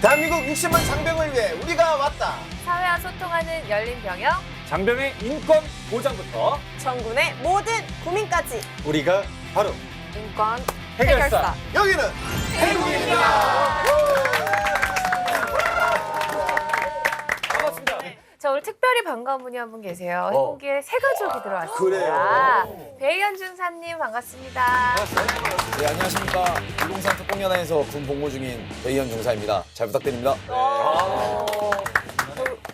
대한민국 60만 장병을 위해 우리가 왔다. 사회와 소통하는 열린 병영. 장병의 인권 보장부터 정군의 모든 고민까지 우리가 바로 인권 해결사. 여기는 행국입니다. 반갑습니다. 자, 오늘 특별히 반가운 분이 한 분 계세요. 행복의 새 가족이 들어왔습니다. 그래요. 배희연 중사님 반갑습니다. 네, 안녕하십니까. 203 특공연합에서 군 복무 중인 배희연 중사입니다. 잘 부탁드립니다.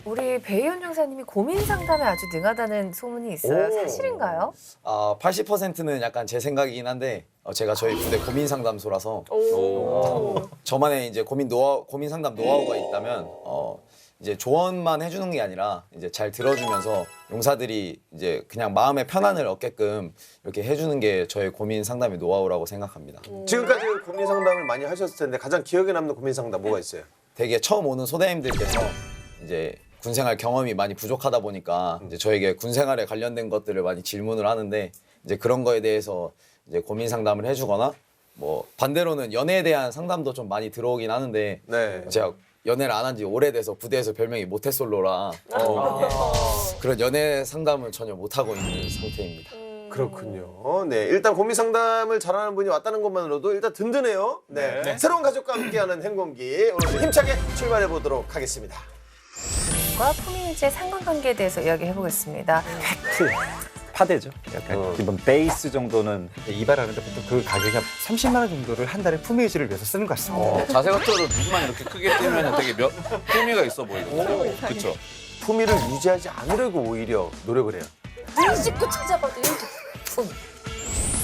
우리 배희연 중사님이 고민 상담에 아주 능하다는 소문이 있어요. 사실인가요? 80%는 약간 제 생각이긴 한데 제가 저희 부대 고민 상담소라서 저만의 이제 고민 상담 노하우가 있다면 이제 조언만 해주는 게 아니라 이제 잘 들어주면서 용사들이 이제 그냥 마음의 편안을 얻게끔 이렇게 해주는 게 저의 고민 상담의 노하우라고 생각합니다. 지금까지 고민 상담을 많이 하셨을 텐데 가장 기억에 남는 고민 상담 뭐가 있어요? 되게 처음 오는 소대님들께서 이제 군생활 경험이 많이 부족하다 보니까 이제 저에게 군생활에 관련된 것들을 많이 질문을 하는데 이제 그런 거에 대해서 이제 고민 상담을 해주거나 뭐 반대로는 연애에 대한 상담도 좀 많이 들어오긴 하는데 네. 제가 연애를 안 한 지 오래돼서 부대에서 별명이 모태솔로라 그런 연애 상담을 전혀 못 하고 있는 상태입니다. 그렇군요. 네, 일단 고민 상담을 잘하는 분이 왔다는 것만으로도 일단 든든해요. 네. 새로운 가족과 함께하는 행공기 오늘 힘차게 출발해 보도록 하겠습니다. 과 품위인지의 상관관계에 대해서 이야기해 보겠습니다. 파대죠. 약간 기본 베이스 정도는 이발하는데 보통 그 가격이 한 30만 원 정도를 한 달에 품위유지를 위해서 쓰는 것 같습니다. 자세 같은 거를 누구만 이렇게 크게 뜨면 되게 품위가 있어 보이거든요. 그렇죠. 품위를 유지하지 않으려고 오히려 노력을 해요. 눈 씻고 찾아봐도 이렇게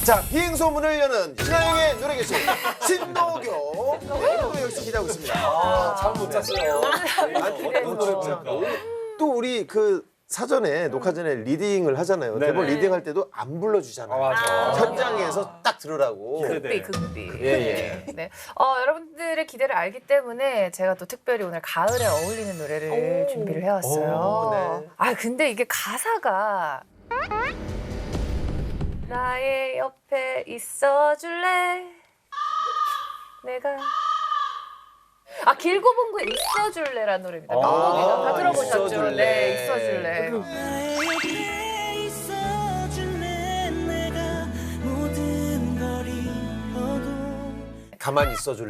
자, 비행소문을 여는 신하영의 노래교실 신노교 오늘 역시 기대하고 있습니다. 참 못 잤어요. 또 우리 그 사전에 녹화 전에 리딩을 하잖아요. 대본 리딩할 때도 안 불러주잖아요. 맞아. 현장에서 딱 들으라고. 극비 극비. 예. 네. 여러분들의 기대를 알기 때문에 제가 또 특별히 오늘 가을에 어울리는 노래를 준비를 해왔어요. 네. 근데 이게 가사가 나의 옆에 있어줄래? 내가 길고 본 거 있어줄래라는 노래입니다. 명곡이죠. 다 들어보셨죠? 있어줄래. 네, 있어줄래. 가만히 있어줄래?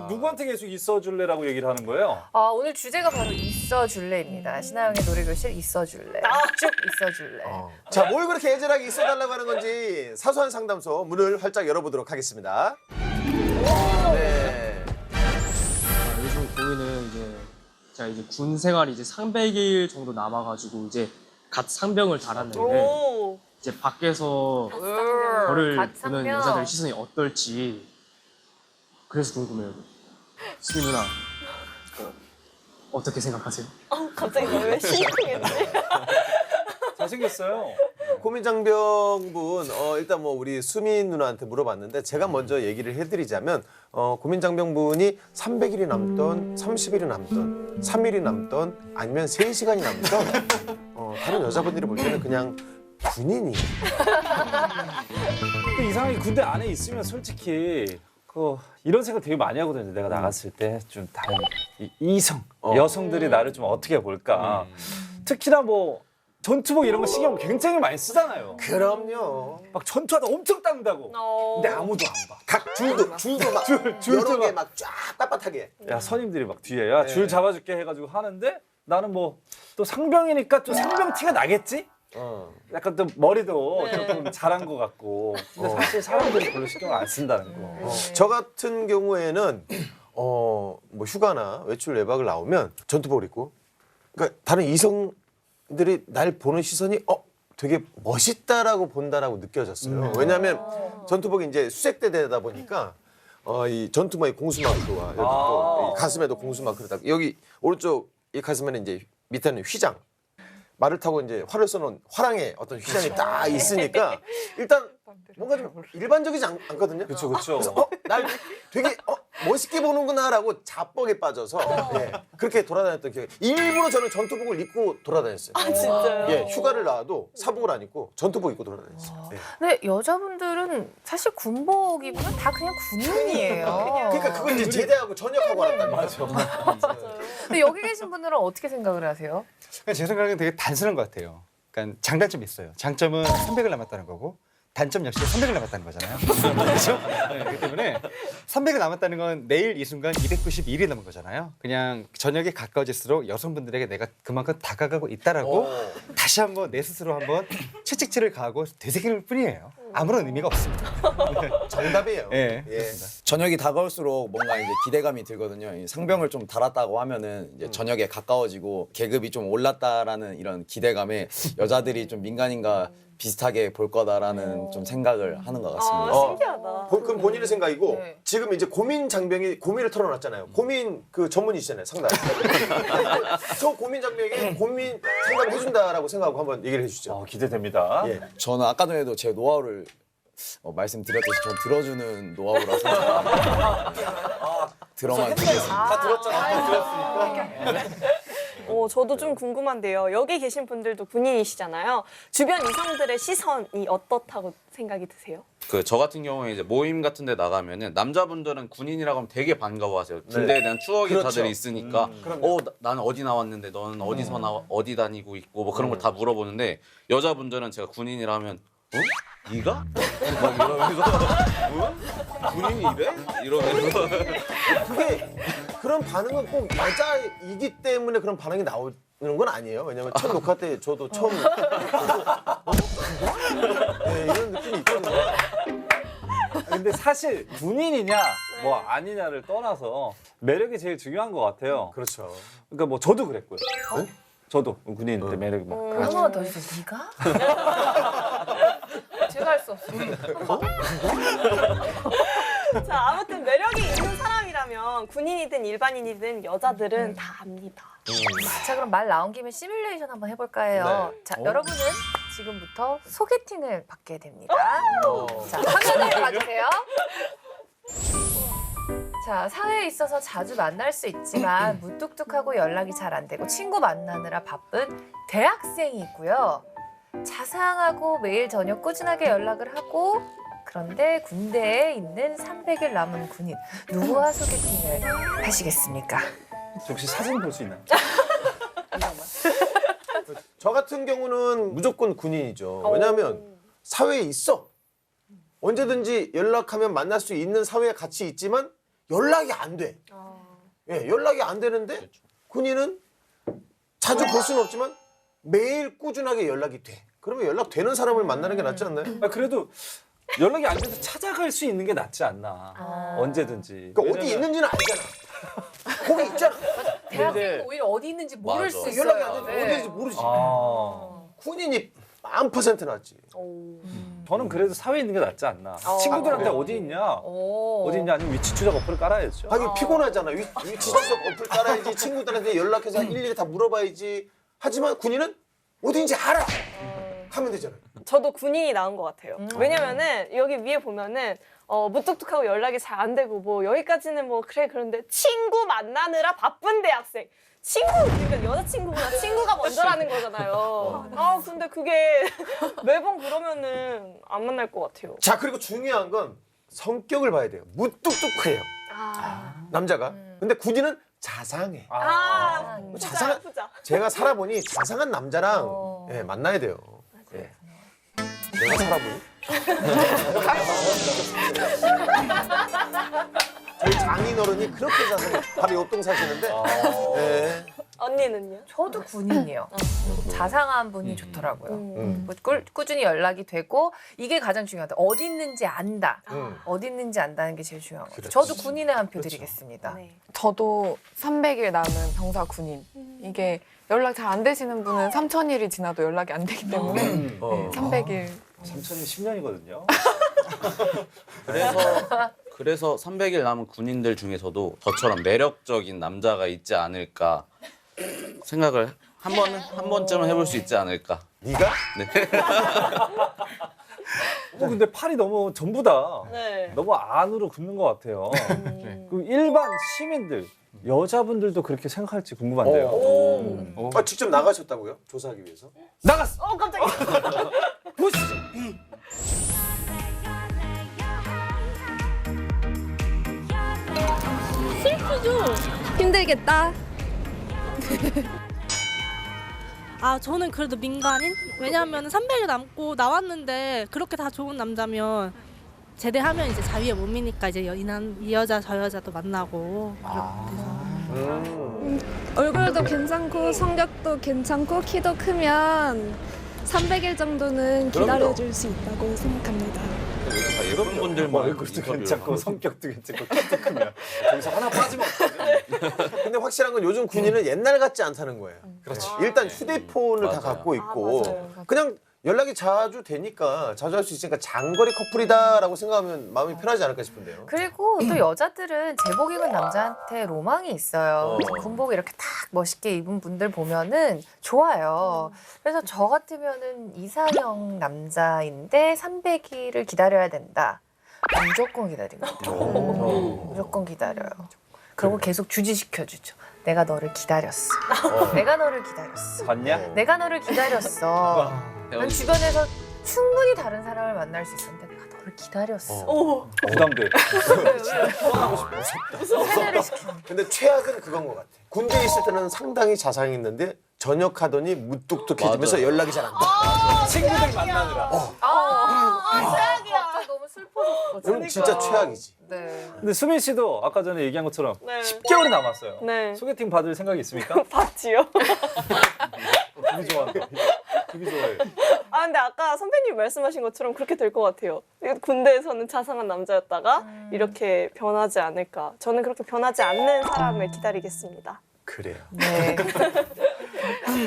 누구한테 계속 있어줄래라고 얘기를 하는 거예요? 오늘 주제가 바로 있어줄래입니다. 신하영의 노래교실 있어줄래. 쭉 있어줄래. 자, 뭘 그렇게 애절하게 있어달라고 하는 건지 사소한 상담소 문을 활짝 열어보도록 하겠습니다. 네. 요즘 고민은 이제 제가 이제 군 생활이 이제 300일 정도 남아가지고 이제 갓 상병을 달았는데 이제 밖에서 저를 갓 보는 상병. 여자들 시선이 어떨지 그래서 궁금해요. 수미 누나 어떻게 생각하세요? 갑자기 왜 심쿵했지? 잘생겼어요. 고민장병분 일단 뭐 우리 수민 누나한테 물어봤는데 제가 먼저 얘기를 해드리자면 고민장병분이 300일이 남던 30일이 남던 3일이 남던 아니면 3시간이 남던 다른 여자분들이 볼 때는 그냥 군인이 또 이상하게 군대 안에 있으면 솔직히 이런 생각 되게 많이 하거든요. 내가 나갔을 때 좀 다른 이성, 여성들이 나를 좀 어떻게 볼까. 특히나 뭐 전투복 이런 거 신경 굉장히 많이 쓰잖아요. 그럼요. 막 전투하다 엄청 땀다고. 근데 아무도 안 봐. 각 줄도 막 줄도 여러 개 막. 막 쫙 빳빳하게. 야 선임들이 막 뒤에 야 줄 잡아줄게 해가지고 하는데 나는 뭐 또 상병이니까 또 상병 티가 나겠지? 약간 또 머리도 조금 잘한 것 같고. 근데 사실 사람들이 별로 신경을 안 쓴다는 거. 저 같은 경우에는 뭐 휴가나 외출 외박을 나오면 전투복을 입고 그러니까 다른 이성들이 날 보는 시선이 되게 멋있다라고 본다라고 느껴졌어요. 왜냐하면 전투복이 이제 수색대 되다 보니까 이 전투복의 공수마크와 여기 또 이 가슴에도 공수마크를 딱 여기 오른쪽 이 가슴에는 이제 밑에는 휘장. 말을 타고 이제 활을 쏘는 화랑의 어떤 휘장이 딱 있으니까 일단 뭔가 좀 일반적이지 않거든요. 그렇죠. 그래서 날 되게 멋있게 보는구나라고 자뻑에 빠져서 예, 그렇게 돌아다녔던 기억이. 일부러 저는 전투복을 입고 돌아다녔어요. 아, 진짜요? 예, 휴가를 나와도 사복을 안 입고 전투복 입고 돌아다녔어요. 예. 근데 여자분들은 사실 군복 입으면 다 그냥 군인이에요. 그러니까 그걸 이제 제대하고 전역하고 왔다는 거죠. 근데 여기 계신 분들은 어떻게 생각을 하세요? 그러니까 제 생각엔 되게 단순한 것 같아요. 그러니까 장단점이 있어요. 장점은 300을 남았다는 거고 단점 역시 300을 남았다는 거잖아요. 그렇죠? 네, 그렇기 때문에 300을 남았다는 건 내일 이 순간 291이 남은 거잖아요. 그냥 저녁에 가까워질수록 여성분들에게 내가 그만큼 다가가고 있다라고 다시 한번 내 스스로 한번 채찍질을 가하고 되새기는 뿐이에요. 아무런 의미가 없습니다. 정답이에요. 예, 예. 그렇습니다. 저녁이 다가올수록 뭔가 이제 기대감이 들거든요. 이 상병을 좀 달았다고 하면은 이제 저녁에 가까워지고 계급이 좀 올랐다라는 이런 기대감에 여자들이 좀 민간인과 비슷하게 볼 거다라는 좀 생각을 하는 것 같습니다. 아, 신기하다. 그건 본인의 생각이고 네. 지금 이제 고민 장병이 고민을 털어놨잖아요. 고민 그 전문이시잖아요, 상담. 저 고민 장병에게 고민 상담을 해준다라고 생각하고 한번 얘기를 해주시죠. 기대됩니다. 예. 저는 아까 전에도 제 노하우를 말씀드렸듯이 전 들어주는 노하우라서 들어만 주겠습니다. 다 들었잖아. 저도 좀 궁금한데요. 여기 계신 분들도 군인이시잖아요. 주변 이성들의 시선이 어떻다고 생각이 드세요? 그 저 같은 경우에 이제 모임 같은 데 나가면은 남자분들은 군인이라고 하면 되게 반가워하세요. 군대에 대한 추억이 그렇죠. 다들 있으니까 그럼요. 나는 어디 나왔는데 너는 어디서 어디 다니고 있고 뭐 그런 걸 다 물어보는데 여자분들은 제가 군인이라 하면 네가? 막 이러면서 군인이 이래? 이러면서 그게 그런 반응은 꼭 여자이기 때문에 그런 반응이 나오는 건 아니에요. 왜냐면 첫 녹화 때 저도 처음 네, 이런 느낌이 있거든요. 근데 사실 군인이냐 뭐 아니냐를 떠나서 매력이 제일 중요한 것 같아요. 그렇죠. 그러니까 뭐 저도 그랬고요. 저도 군인인데 매력이 막. 한 번만 더 해주세요. 네가? 제가 할 수 없어요. 자, 아무튼 매력이 있는 사람이라면 군인이든 일반인이든 여자들은 다 압니다. 자, 그럼 말 나온 김에 시뮬레이션 한번 해볼까 해요. 자, 여러분은 지금부터 소개팅을 받게 됩니다. 자, 화면을 봐주세요. 자, 사회에 있어서 자주 만날 수 있지만 무뚝뚝하고 연락이 잘 안 되고 친구 만나느라 바쁜 대학생이 있고요. 자상하고 매일 저녁 꾸준하게 연락을 하고 그런데 군대에 있는 300일 남은 군인 누구와 소개팅을 하시겠습니까? 혹시 사진 볼 수 있나요? 저 같은 경우는 무조건 군인이죠. 왜냐하면 사회에 있어. 언제든지 연락하면 만날 수 있는 사회에 같이 있지만 연락이 안 돼. 예, 연락이 안 되는데 군인은 자주 볼 수는 없지만 매일 꾸준하게 연락이 돼. 그러면 연락되는 사람을 만나는 게 낫지 않나요? 그래도 연락이 안 돼도 찾아갈 수 있는 게 낫지 않나. 언제든지. 그러니까 어디 있는지는 알잖아. 거기 있잖아. 대학생은 오히려 어디 있는지 모를 맞아. 수 있어요. 연락이 안 되는데 네. 어디 있는지 모르지. 아, 군인이 1000% 낫지. 저는 그래도 사회에 있는 게 낫지 않나. 친구들한테 어디 있냐? 어디 있냐? 아니면 위치 추적 어플을 깔아야죠. 하긴 피곤하잖아. 위치 추적 어플 깔아야지. 친구들한테 연락해서 일일이 다 물어봐야지. 하지만 군인은 어디인지 알아. 하면 되잖아요. 저도 군인이 나은 것 같아요. 왜냐면은 여기 위에 보면은 무뚝뚝하고 연락이 잘 안 되고 뭐 여기까지는 뭐 그래 그런데 친구 만나느라 바쁜 대학생. 친구 그러니까 여자친구보다 친구가 먼저라는 거잖아요. 아 근데 그게 매번 그러면은 안 만날 것 같아요. 자, 그리고 중요한 건 성격을 봐야 돼요. 무뚝뚝해요. 남자가. 근데 군인은 자상해. 부자 부자. 제가 살아보니 자상한 남자랑 예, 만나야 돼요. 예. 내가 살아보니? 저희 장인어른이 그렇게 자상해. 바로 옆동 사시는데. 예. 언니는요? 저도 군인이요. 자상한 분이 좋더라고요. 뭐 꾸준히 연락이 되고 이게 가장 중요하다. 어디 있는지 안다. 어디 있는지 안다는 게 제일 중요한 거죠. 저도 군인에 한 표 드리겠습니다. 네. 저도 300일 남은 병사 군인. 이게 연락 잘 안 되시는 분은 3000일이 지나도 연락이 안 되기 때문에 네, 300일. 3000이 10년이거든요. 그래서 300일 남은 군인들 중에서도 저처럼 매력적인 남자가 있지 않을까 생각을 한 번쯤은 해볼 수 있지 않을까. 네가? 네. 근데 팔이 너무 전부 다 네. 너무 안으로 굽는 것 같아요. 그 일반 시민들 여자분들도 그렇게 생각할지 궁금한데요. 아, 직접 나가셨다고요? 조사하기 위해서? 나갔어. 깜짝이야. 보시죠. 슬프죠? 힘들겠다. 아, 저는 그래도 민간인? 왜냐하면 300일 남고 나왔는데 그렇게 다 좋은 남자면 제대하면 이제 자유의 몸이니까 이제 이 여자 저 여자도 만나고 그렇게 돼서 얼굴도 괜찮고 성격도 괜찮고 키도 크면 300일 정도는 기다려줄 수 있다고 생각합니다. 예쁜 분들만 얼굴도 인터뷰를 괜찮고 하고. 성격도 괜찮고 키도 크면 거기서 하나 빠지면 어떡하지? 근데 확실한 건 요즘 군인은 옛날 같지 않다는 거예요. 그렇지. 일단 휴대폰을 다 맞아요. 갖고 있고 맞아요. 그냥 연락이 자주 되니까 자주 할 수 있으니까 장거리 커플이다라고 생각하면 마음이 편하지 않을까 싶은데요. 그리고 또 여자들은 제복 입은 남자한테 로망이 있어요. 그래서 군복 이렇게 딱 멋있게 입은 분들 보면은 좋아요. 그래서 저 같으면은 이상형 남자인데 300일을 기다려야 된다. 무조건 기다리거든요. 무조건 기다려요. 그리고 계속 주지시켜주죠. 내가 너를 기다렸어. 내가 너를 기다렸어. 봤냐? 내가 너를 기다렸어. 난 주변에서 충분히 다른 사람을 만날 수 있었는데 내가 너를 기다렸어. 부담돼. 세뇌를 시키는. 근데 최악은 그건 것 같아. 군대에 있을 때는 상당히 자상히 있는데 전역하더니 무뚝뚝해지면서 맞아요. 연락이 잘 안 돼. 친구들 만나느라. 최악이야. 너무 슬퍼졌어. 그럼 진짜 최악이지. 네. 근데 수민 씨도 아까 전에 얘기한 것처럼 네. 10개월이 남았어요. 네. 소개팅 받을 생각이 있습니까? 봤지요. 되게 좋아한다. 되게 좋아해. 아 근데 아까 선배님 말씀하신 것처럼 그렇게 될 것 같아요. 군대에서는 자상한 남자였다가 이렇게 변하지 않을까. 저는 그렇게 변하지 않는 사람을 기다리겠습니다. 그래요. 네.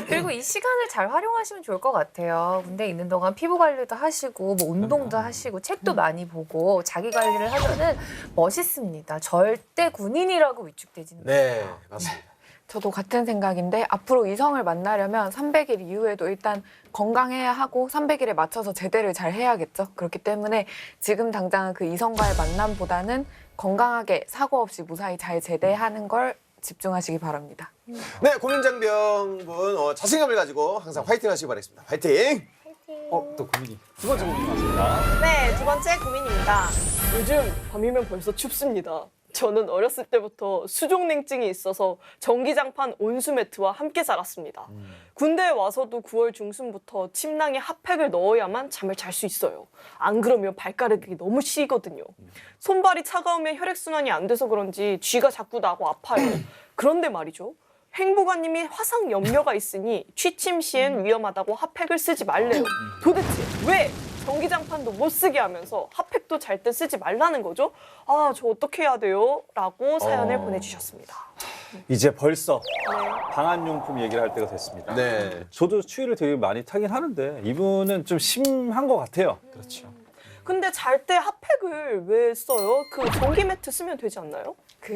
그리고 이 시간을 잘 활용하시면 좋을 것 같아요. 군대에 있는 동안 피부 관리도 하시고 뭐 운동도 하시고 책도 많이 보고 자기 관리를 하면은 멋있습니다. 절대 군인이라고 위축되지는 네, 맞습니다. 저도 같은 생각인데 앞으로 이성을 만나려면 300일 이후에도 일단 건강해야 하고 300일에 맞춰서 제대를 잘 해야겠죠. 그렇기 때문에 지금 당장은 그 이성과의 만남보다는 건강하게 사고 없이 무사히 잘 제대하는 걸 집중하시기 바랍니다. 네, 고민장병분 자신감을 가지고 항상 화이팅 하시기 바라겠습니다. 화이팅! 또 고민이. 두 번째 고민입니다. 네, 두 번째 고민입니다. 요즘 밤이면 벌써 춥습니다. 저는 어렸을 때부터 수족냉증이 있어서 전기장판 온수매트와 함께 자랐습니다. 군대에 와서도 9월 중순부터 침낭에 핫팩을 넣어야만 잠을 잘 수 있어요. 안 그러면 발가락이 너무 시리거든요. 손발이 차가우면 혈액순환이 안 돼서 그런지 쥐가 자꾸 나고 아파요. 그런데 말이죠. 행보관님이 화상 염려가 있으니 취침 시엔 위험하다고 핫팩을 쓰지 말래요. 도대체 왜 전기장판도 못 쓰게 하면서 핫팩도 잘 때 쓰지 말라는 거죠? 아, 저 어떻게 해야 돼요? 라고 사연을 보내주셨습니다. 이제 벌써 방한용품 얘기를 할 때가 됐습니다. 네. 저도 추위를 되게 많이 타긴 하는데 이분은 좀 심한 것 같아요. 그렇죠. 근데 잘 때 핫팩을 왜 써요? 그 전기 매트 쓰면 되지 않나요? 그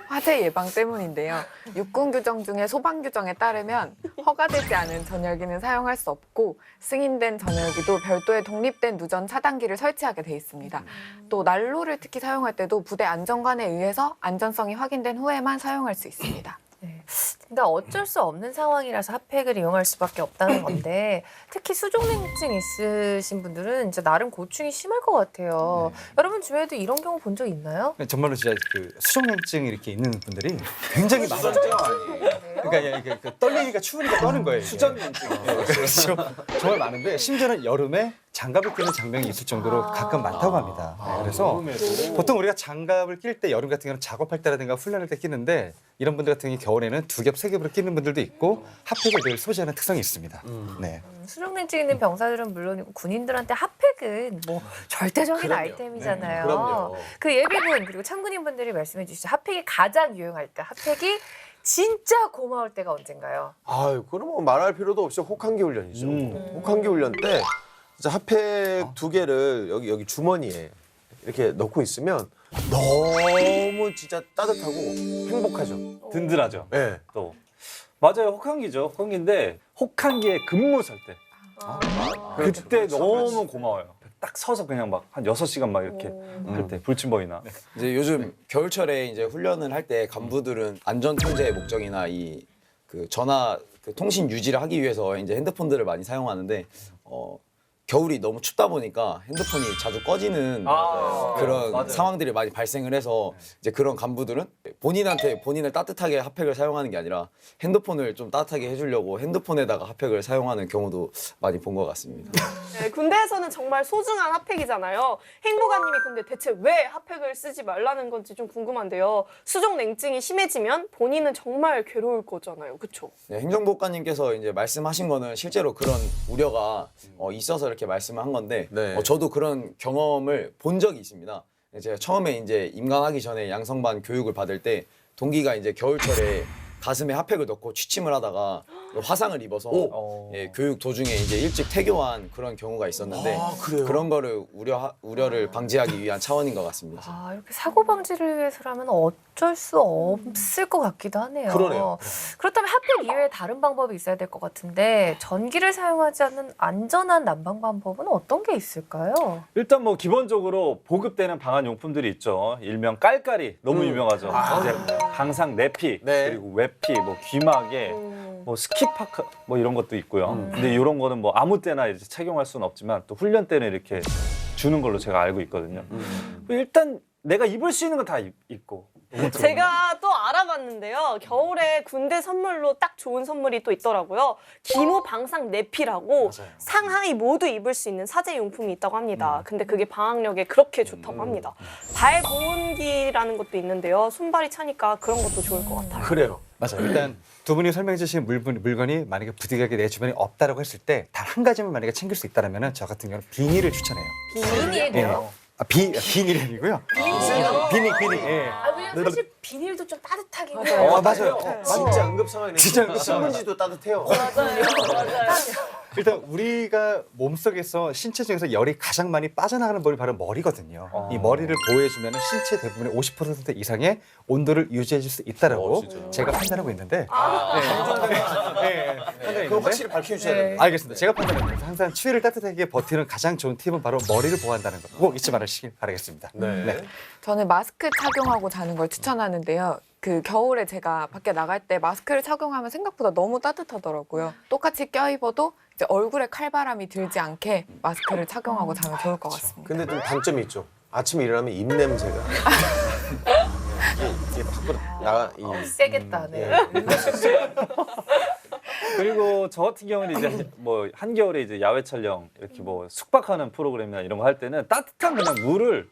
화재 예방 때문인데요. 육군 규정 중에 소방 규정에 따르면 허가되지 않은 전열기는 사용할 수 없고 승인된 전열기도 별도의 독립된 누전 차단기를 설치하게 돼 있습니다. 또 난로를 특히 사용할 때도 부대 안전관에 의해서 안전성이 확인된 후에만 사용할 수 있습니다. 네. 근데 어쩔 수 없는 상황이라서 핫팩을 이용할 수밖에 없다는 건데 특히 수족냉증 있으신 분들은 진짜 나름 고충이 심할 것 같아요. 여러분 주변에도 이런 경우 본 적 있나요? 정말로 진짜 그 수족냉증 이렇게 있는 분들이 굉장히 많아요. 그러니까 이게 그 떨리니까 추우니까 떠는 거예요. 수전냉증. 그렇죠. 정말 많은데 심지어는 여름에 장갑을 끼는 장면이 있을 정도로 가끔 많다고 합니다. 네, 그래서 보통 우리가 장갑을 낄 때 여름 같은 경우는 작업할 때라든가 훈련할 때 끼는데 이런 분들 같은 경우 겨울에는 2겹, 3겹으로 끼는 분들도 있고 핫팩을 늘 소지하는 특성이 있습니다. 네. 수족냉증 있는 병사들은 물론이고 군인들한테 핫팩은 뭐 절대적인 그럼요. 아이템이잖아요. 그럼요. 그 예비군 그리고 참군인분들이 말씀해 주시죠. 핫팩이 가장 유용할 때, 핫팩이 진짜 고마울 때가 언젠가요? 아유, 그럼 뭐 말할 필요도 없이 혹한기 훈련이죠. 혹한기 훈련 때 진짜 핫팩 2개를 여기 주머니에 이렇게 넣고 있으면 너무 진짜 따뜻하고 행복하죠. 든든하죠. 네. 또 맞아요. 혹한기죠. 혹한기인데 혹한기에 근무 설 때. 그때 너무 고마워요. 딱 서서 그냥 막 한 6시간 막 이렇게 할 때 불침범이나 이제 요즘 겨울철에 이제 훈련을 할 때 간부들은 안전 통제의 목적이나 이 그 전화 그 통신 유지를 하기 위해서 이제 핸드폰들을 많이 사용하는데 겨울이 너무 춥다 보니까 핸드폰이 자주 꺼지는 그런 맞아요. 상황들이 많이 발생을 해서 이제 그런 간부들은 본인한테 본인을 따뜻하게 핫팩을 사용하는 게 아니라 핸드폰을 좀 따뜻하게 해주려고 핸드폰에다가 핫팩을 사용하는 경우도 많이 본 것 같습니다. 네, 군대에서는 정말 소중한 핫팩이잖아요. 행보관님이 근데 대체 왜 핫팩을 쓰지 말라는 건지 좀 궁금한데요. 수족 냉증이 심해지면 본인은 정말 괴로울 거잖아요. 그렇죠? 네, 행정복관님께서 이제 말씀하신 거는 실제로 그런 우려가 있어서 이렇게 말씀을 한 건데 네. 저도 그런 경험을 본 적이 있습니다. 제가 처음에 이제 임관하기 전에 양성반 교육을 받을 때 동기가 이제 겨울철에 가슴에 핫팩을 넣고 취침을 하다가 화상을 입어서 예, 교육 도중에 이제 일찍 퇴교한 그런 경우가 있었는데 그래요? 그런 거를 우려를 방지하기 위한 차원인 것 같습니다. 아, 이렇게 사고 방지를 위해서라면 어쩔 수 없을 것 같기도 하네요. 그러네요. 그렇다면 핫팩 이외에 다른 방법이 있어야 될 것 같은데 전기를 사용하지 않는 안전한 난방 방법은 어떤 게 있을까요? 일단 뭐 기본적으로 보급되는 방한 용품들이 있죠. 일명 깔깔이 너무 유명하죠. 이제 항상 내피 네. 그리고 외피, 뭐 귀마개, 뭐 스키파크 뭐 이런 것도 있고요. 근데 이런 거는 뭐 아무 때나 이제 착용할 수는 없지만 또 훈련 때는 이렇게 주는 걸로 제가 알고 있거든요. 일단 내가 입을 수 있는 건 다 입고. 제가 또 알아봤는데요. 겨울에 군대 선물로 딱 좋은 선물이 또 있더라고요. 기모 방상 내피라고 상하이 모두 입을 수 있는 사제 용품이 있다고 합니다. 근데 그게 방학력에 그렇게 좋다고 합니다. 발 보온기라는 것도 있는데요. 손발이 차니까 그런 것도 좋을 것 같아요. 그래요. 맞아요. 일단 두 분이 설명해 주신 물건이 만약에 부득이하게 내 주변에 없다라고 했을 때 단 한 가지만 만약에 챙길 수 있다면 저 같은 경우는 비닐을 추천해요. 비닐이요? 비닐이 아니고요. 비닐. 예. 아, 왜냐면 사실 비닐도 좀 따뜻하긴 해요. 맞아요. 진짜 응급 상황이네. 진짜 응급 상황. 신문지도 따뜻해요. 일단 우리가 몸속에서 신체 중에서 열이 가장 많이 빠져나가는 부분이 바로 머리거든요. 이 머리를 보호해주면 신체 대부분의 50% 이상의 온도를 유지해줄 수 있다라고 제가 판단하고 있는데 그거 확실히 밝혀주셔야 됩니다. 알겠습니다. 제가 판단합니다. 항상 추위를 따뜻하게 버티는 가장 좋은 팁은 바로 머리를 보호한다는 거 꼭 잊지 말으시길 바라겠습니다. 네. 저는 마스크 착용하고 자는 걸 추천하는데요. 그 겨울에 제가 밖에 나갈 때 마스크를 착용하면 생각보다 너무 따뜻하더라고요. 똑같이 껴입어도 이제 얼굴에 칼바람이 들지 않게 마스크를 착용하고 자면 좋을 것 같습니다. 근데 좀 단점이 있죠. 아침에 일어나면 입 냄새가 이게 밖으로 나가. 세겠다네. 그리고 저 같은 경우는 이제 뭐 한겨울에 이제 야외 촬영 이렇게 뭐 숙박하는 프로그램이나 이런 거 할 때는 따뜻한 그냥 물을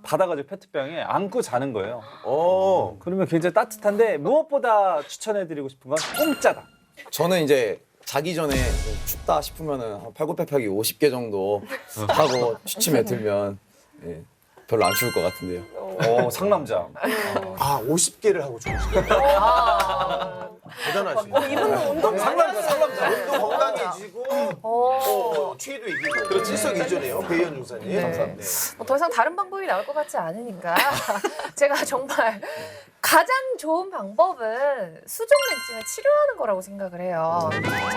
받아가지고 페트병에 안고 자는 거예요. 그러면 굉장히 따뜻한데 무엇보다 추천해드리고 싶은 건 공짜다. 저는 이제 자기 전에 좀 춥다 싶으면은 한 팔굽혀펴기 50개 정도 하고 취침에 들면 예, 별로 안 추울 것 같은데요. 상남자. 50개를 하고 주무시네요. 대단하시네요. 이분은 운동 많이 하시는 몸도 건강해지고 취해도 이기고. 그렇지. 일석이조네요. 배희연 중사님. 네. 감사합니다. 더 이상 다른 방법이 나올 것 같지 않으니까 제가 정말 가장 좋은 방법은 수족냉증을 치료하는 거라고 생각을 해요.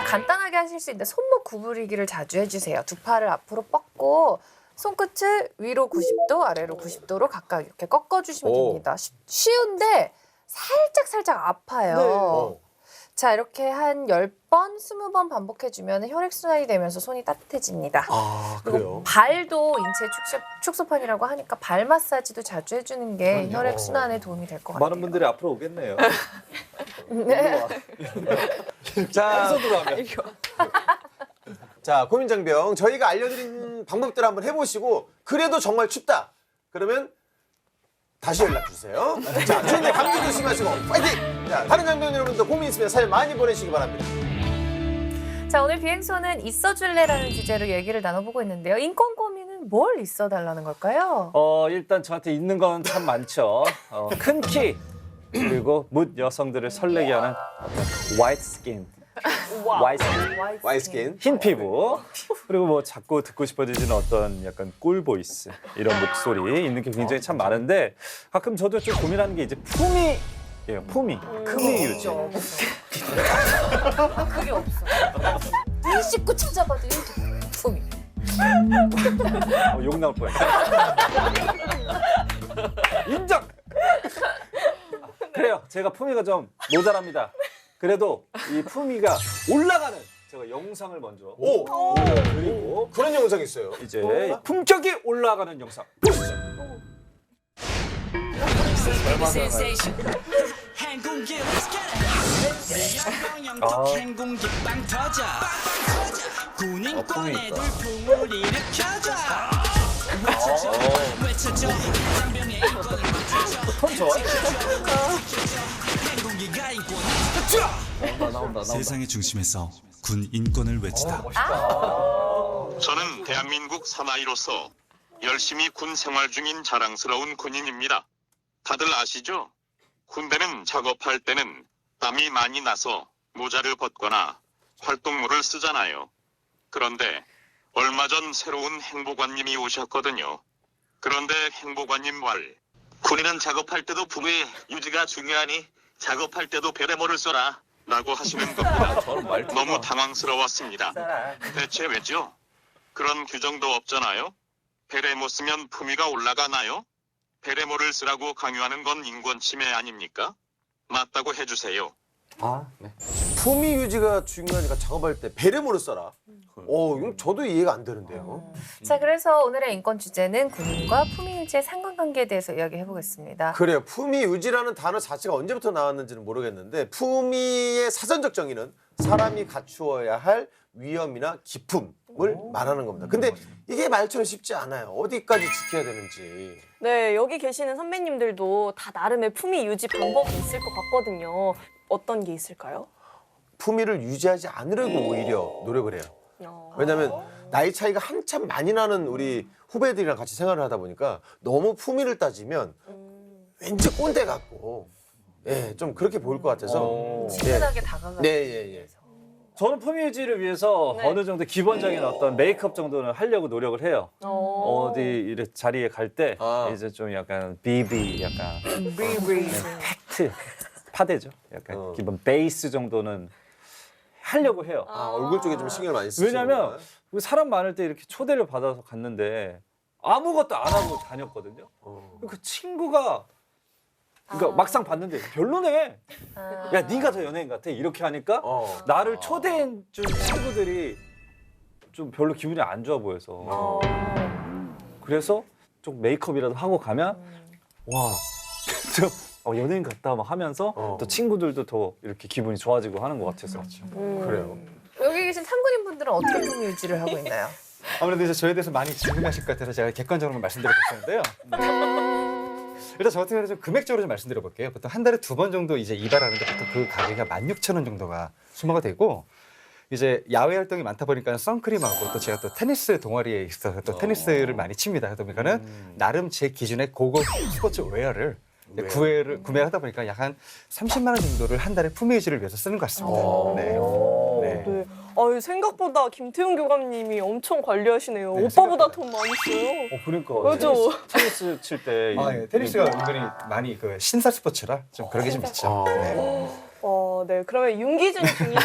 간단하게 하실 수 있는데 손목 구부리기를 자주 해주세요. 두 팔을 앞으로 뻗고 손끝을 위로 90도, 아래로 90도로 각각 이렇게 꺾어주시면 됩니다. 쉬운데 살짝 아파요. 자, 이렇게 한 10번, 20번 반복해주면 혈액순환이 되면서 손이 따뜻해집니다. 그래요? 발도 인체 축소판이라고 하니까 발 마사지도 자주 해주는 게 혈액순환에 도움이 될 것 같아요. 많은 분들이 앞으로 오겠네요. 네. 자, 고민장병 저희가 알려드린 방법들 한번 해보시고 그래도 정말 춥다. 그러면 다시 연락 주세요. 자, 추운데 감기 조심하시고 파이팅! 자, 다른 장병 여러분도 고민 있으면 사연 많이 보내주시기 바랍니다. 자, 오늘 비행소는 있어줄래라는 주제로 얘기를 나눠보고 있는데요. 인권 고민은 뭘 있어달라는 걸까요? 일단 저한테 있는 건 참 많죠. 큰 키, 그리고 묻 여성들을 설레게 하는 화이트 스킨. 와이스킨. 흰 피부, 그리고 뭐 자꾸 듣고 싶어지는 어떤 약간 꿀 보이스 이런 목소리 있는 게 굉장히 참 많은데 가끔 저도 좀 고민하는 게 이제 품위예요. 품위 유지. 그게 없어. 일 씻고 찾아봐도 품이. 욕 나올 뻔했어. 인정. 그래요. 제가 품위가 좀 모자랍니다. 그래도 이 품위가 올라가는 제가 영상을 먼저 그리고 그런 영상 있어요. 이제 품격이 올라가는 영상 보시죠. 톤 좋아. 세상의 중심에서 군 인권을 외치다. 저는 대한민국 사나이로서 열심히 군 생활 중인 자랑스러운 군인입니다. 다들 아시죠? 군대는 작업할 때는 땀이 많이 나서 모자를 벗거나 활동모를 쓰잖아요. 그런데 얼마 전 새로운 행보관님이 오셨거든요. 그런데 행보관님 말, 군인은 작업할 때도 품위 유지가 중요하니 작업할 때도 베레모를 써라 라고 하시는 겁니다. 너무 당황스러웠습니다. 대체 왜죠? 그런 규정도 없잖아요. 베레모 쓰면 품위가 올라가나요? 베레모를 쓰라고 강요하는 건 인권 침해 아닙니까? 맞다고 해주세요. 품위 유지가 중요하니까 작업할 때 베레모를 써라. 이건 저도 이해가 안 되는데요. 자, 그래서 오늘의 인권 주제는 군인과 품위 유지의 상관관계에 대해서 이야기해 보겠습니다. 그래요. 품위 유지라는 단어 자체가 언제부터 나왔는지는 모르겠는데 품위의 사전적 정의는 사람이 갖추어야 할 위엄이나 기품을 말하는 겁니다. 근데 이게 말처럼 쉽지 않아요. 어디까지 지켜야 되는지. 네, 여기 계시는 선배님들도 다 나름의 품위 유지 방법이 있을 것 같거든요. 어떤 게 있을까요? 품위를 유지하지 않으려고 오히려 노력을 해요. 왜냐하면 나이 차이가 한참 많이 나는 우리 후배들이랑 같이 생활을 하다 보니까 너무 품위를 따지면 왠지 꼰대 같고 좀 그렇게 보일 것 같아서 친근하게 다가가는 네. 저는 품위 유지를 위해서 네. 어느 정도 기본적인 어떤 메이크업 정도는 하려고 노력을 해요. 어디 이래 자리에 갈 때 이제 좀 약간 BB 약간 팩트 파데죠. 약간 기본 베이스 정도는 하려고 해요. 얼굴 쪽에 좀 신경을 많이 쓰시는 왜냐면 사람 많을 때 이렇게 초대를 받아서 갔는데 아무것도 안 하고 다녔거든요. 그 친구가 그러니까 막상 봤는데 별로네. 야, 네가 더 연예인 같아. 이렇게 하니까 나를 초대해 준 친구들이 좀 별로 기분이 안 좋아 보여서. 그래서 좀 메이크업이라도 하고 가면 와, 좀 연예인 같다 막 하면서 또 친구들도 더 이렇게 기분이 좋아지고 하는 것 같아서. 그래요. 여기 계신 참군인 분들은 어떻게 품위 유지를 하고 있나요? 아무래도 이제 저에 대해서 많이 질문하실 것 같아서 제가 객관적으로 말씀드려 볼 텐데요. 일단 저 같은 경우는 좀 금액적으로 좀 말씀드려 볼게요. 보통 한 달에 2번 정도 이제 이발하는데 보통 그 가격이 16,000원 정도가 소모가 되고 이제 야외 활동이 많다 보니까 선크림하고 또 제가 또 테니스 동아리에 있어서 또 테니스를 많이 칩니다. 그러다 보니까는 나름 제 기준의 고급 스포츠 웨어를 구매하다 보니까 약 한 30만 원 정도를 한 달에 품위 유지를 위해서 쓰는 것 같습니다. 네. 아유, 생각보다 김태훈 교감님이 엄청 관리하시네요. 오빠보다 돈 많이 써요. 그러니까. 그죠? 테니스 칠 때. 테니스가 은근히 많이 그 신사 스포츠라 좀 그런 게 좀 있죠. 네. 그러면 윤기준 중위님은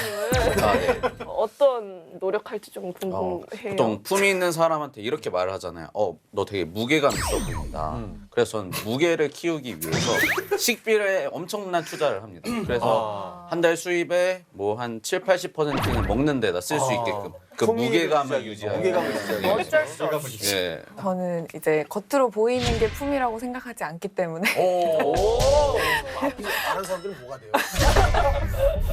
어떤 노력할지 좀 궁금해요. 보통 품위 있는 사람한테 이렇게 말을 하잖아요. 너 되게 무게감 있어 보인다. 그래서 전 무게를 키우기 위해서 식비에 엄청난 투자를 합니다. 그래서 한 달 수입에 뭐 한 70-80%는 먹는 데다 쓸 수 있게끔 그 무게감을 유지하기 위해서. 어쩔 수 없이. 예. 저는 이제 겉으로 보이는 게 품이라고 생각하지 않기 때문에 다른 사람들은 뭐가 돼요?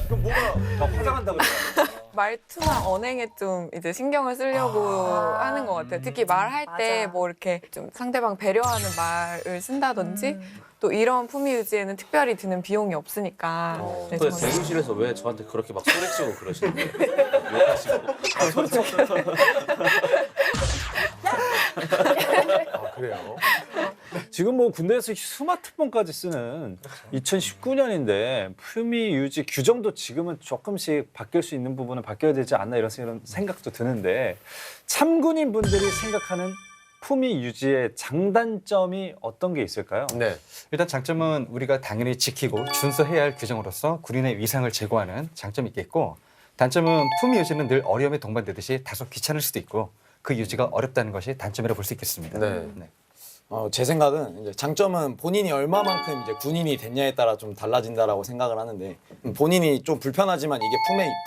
그럼 뭐가 화장한다 그러잖아. 말투나 언행에 좀 이제 신경을 쓰려고 하는 것 같아요. 특히 말할 때 뭐 이렇게 좀 상대방 배려하는 말을 쓴다든지 또 이런 품위 유지에는 특별히 드는 비용이 없으니까. 네, 근데 저는 대기실에서 왜 저한테 그렇게 막 소리치고 그러시는 거예요? 욕하시고. 그래요? 지금 뭐 군대에서 스마트폰까지 쓰는 2019년인데 품위 유지 규정도 지금은 조금씩 바뀔 수 있는 부분은 바뀌어야 되지 않나 이런 생각도 드는데 참군인 분들이 생각하는 품위 유지의 장단점이 어떤 게 있을까요? 네. 일단 장점은 우리가 당연히 지키고 준수해야 할 규정으로서 군인의 위상을 제고하는 장점이 있겠고 단점은 품위 유지는 늘 어려움에 동반되듯이 다소 귀찮을 수도 있고 그 유지가 어렵다는 것이 단점이라고 볼 수 있겠습니다. 네. 제 생각은 이제 장점은 본인이 얼마만큼 이제 군인이 됐냐에 따라 좀 달라진다라고 생각을 하는데 본인이 좀 불편하지만 이게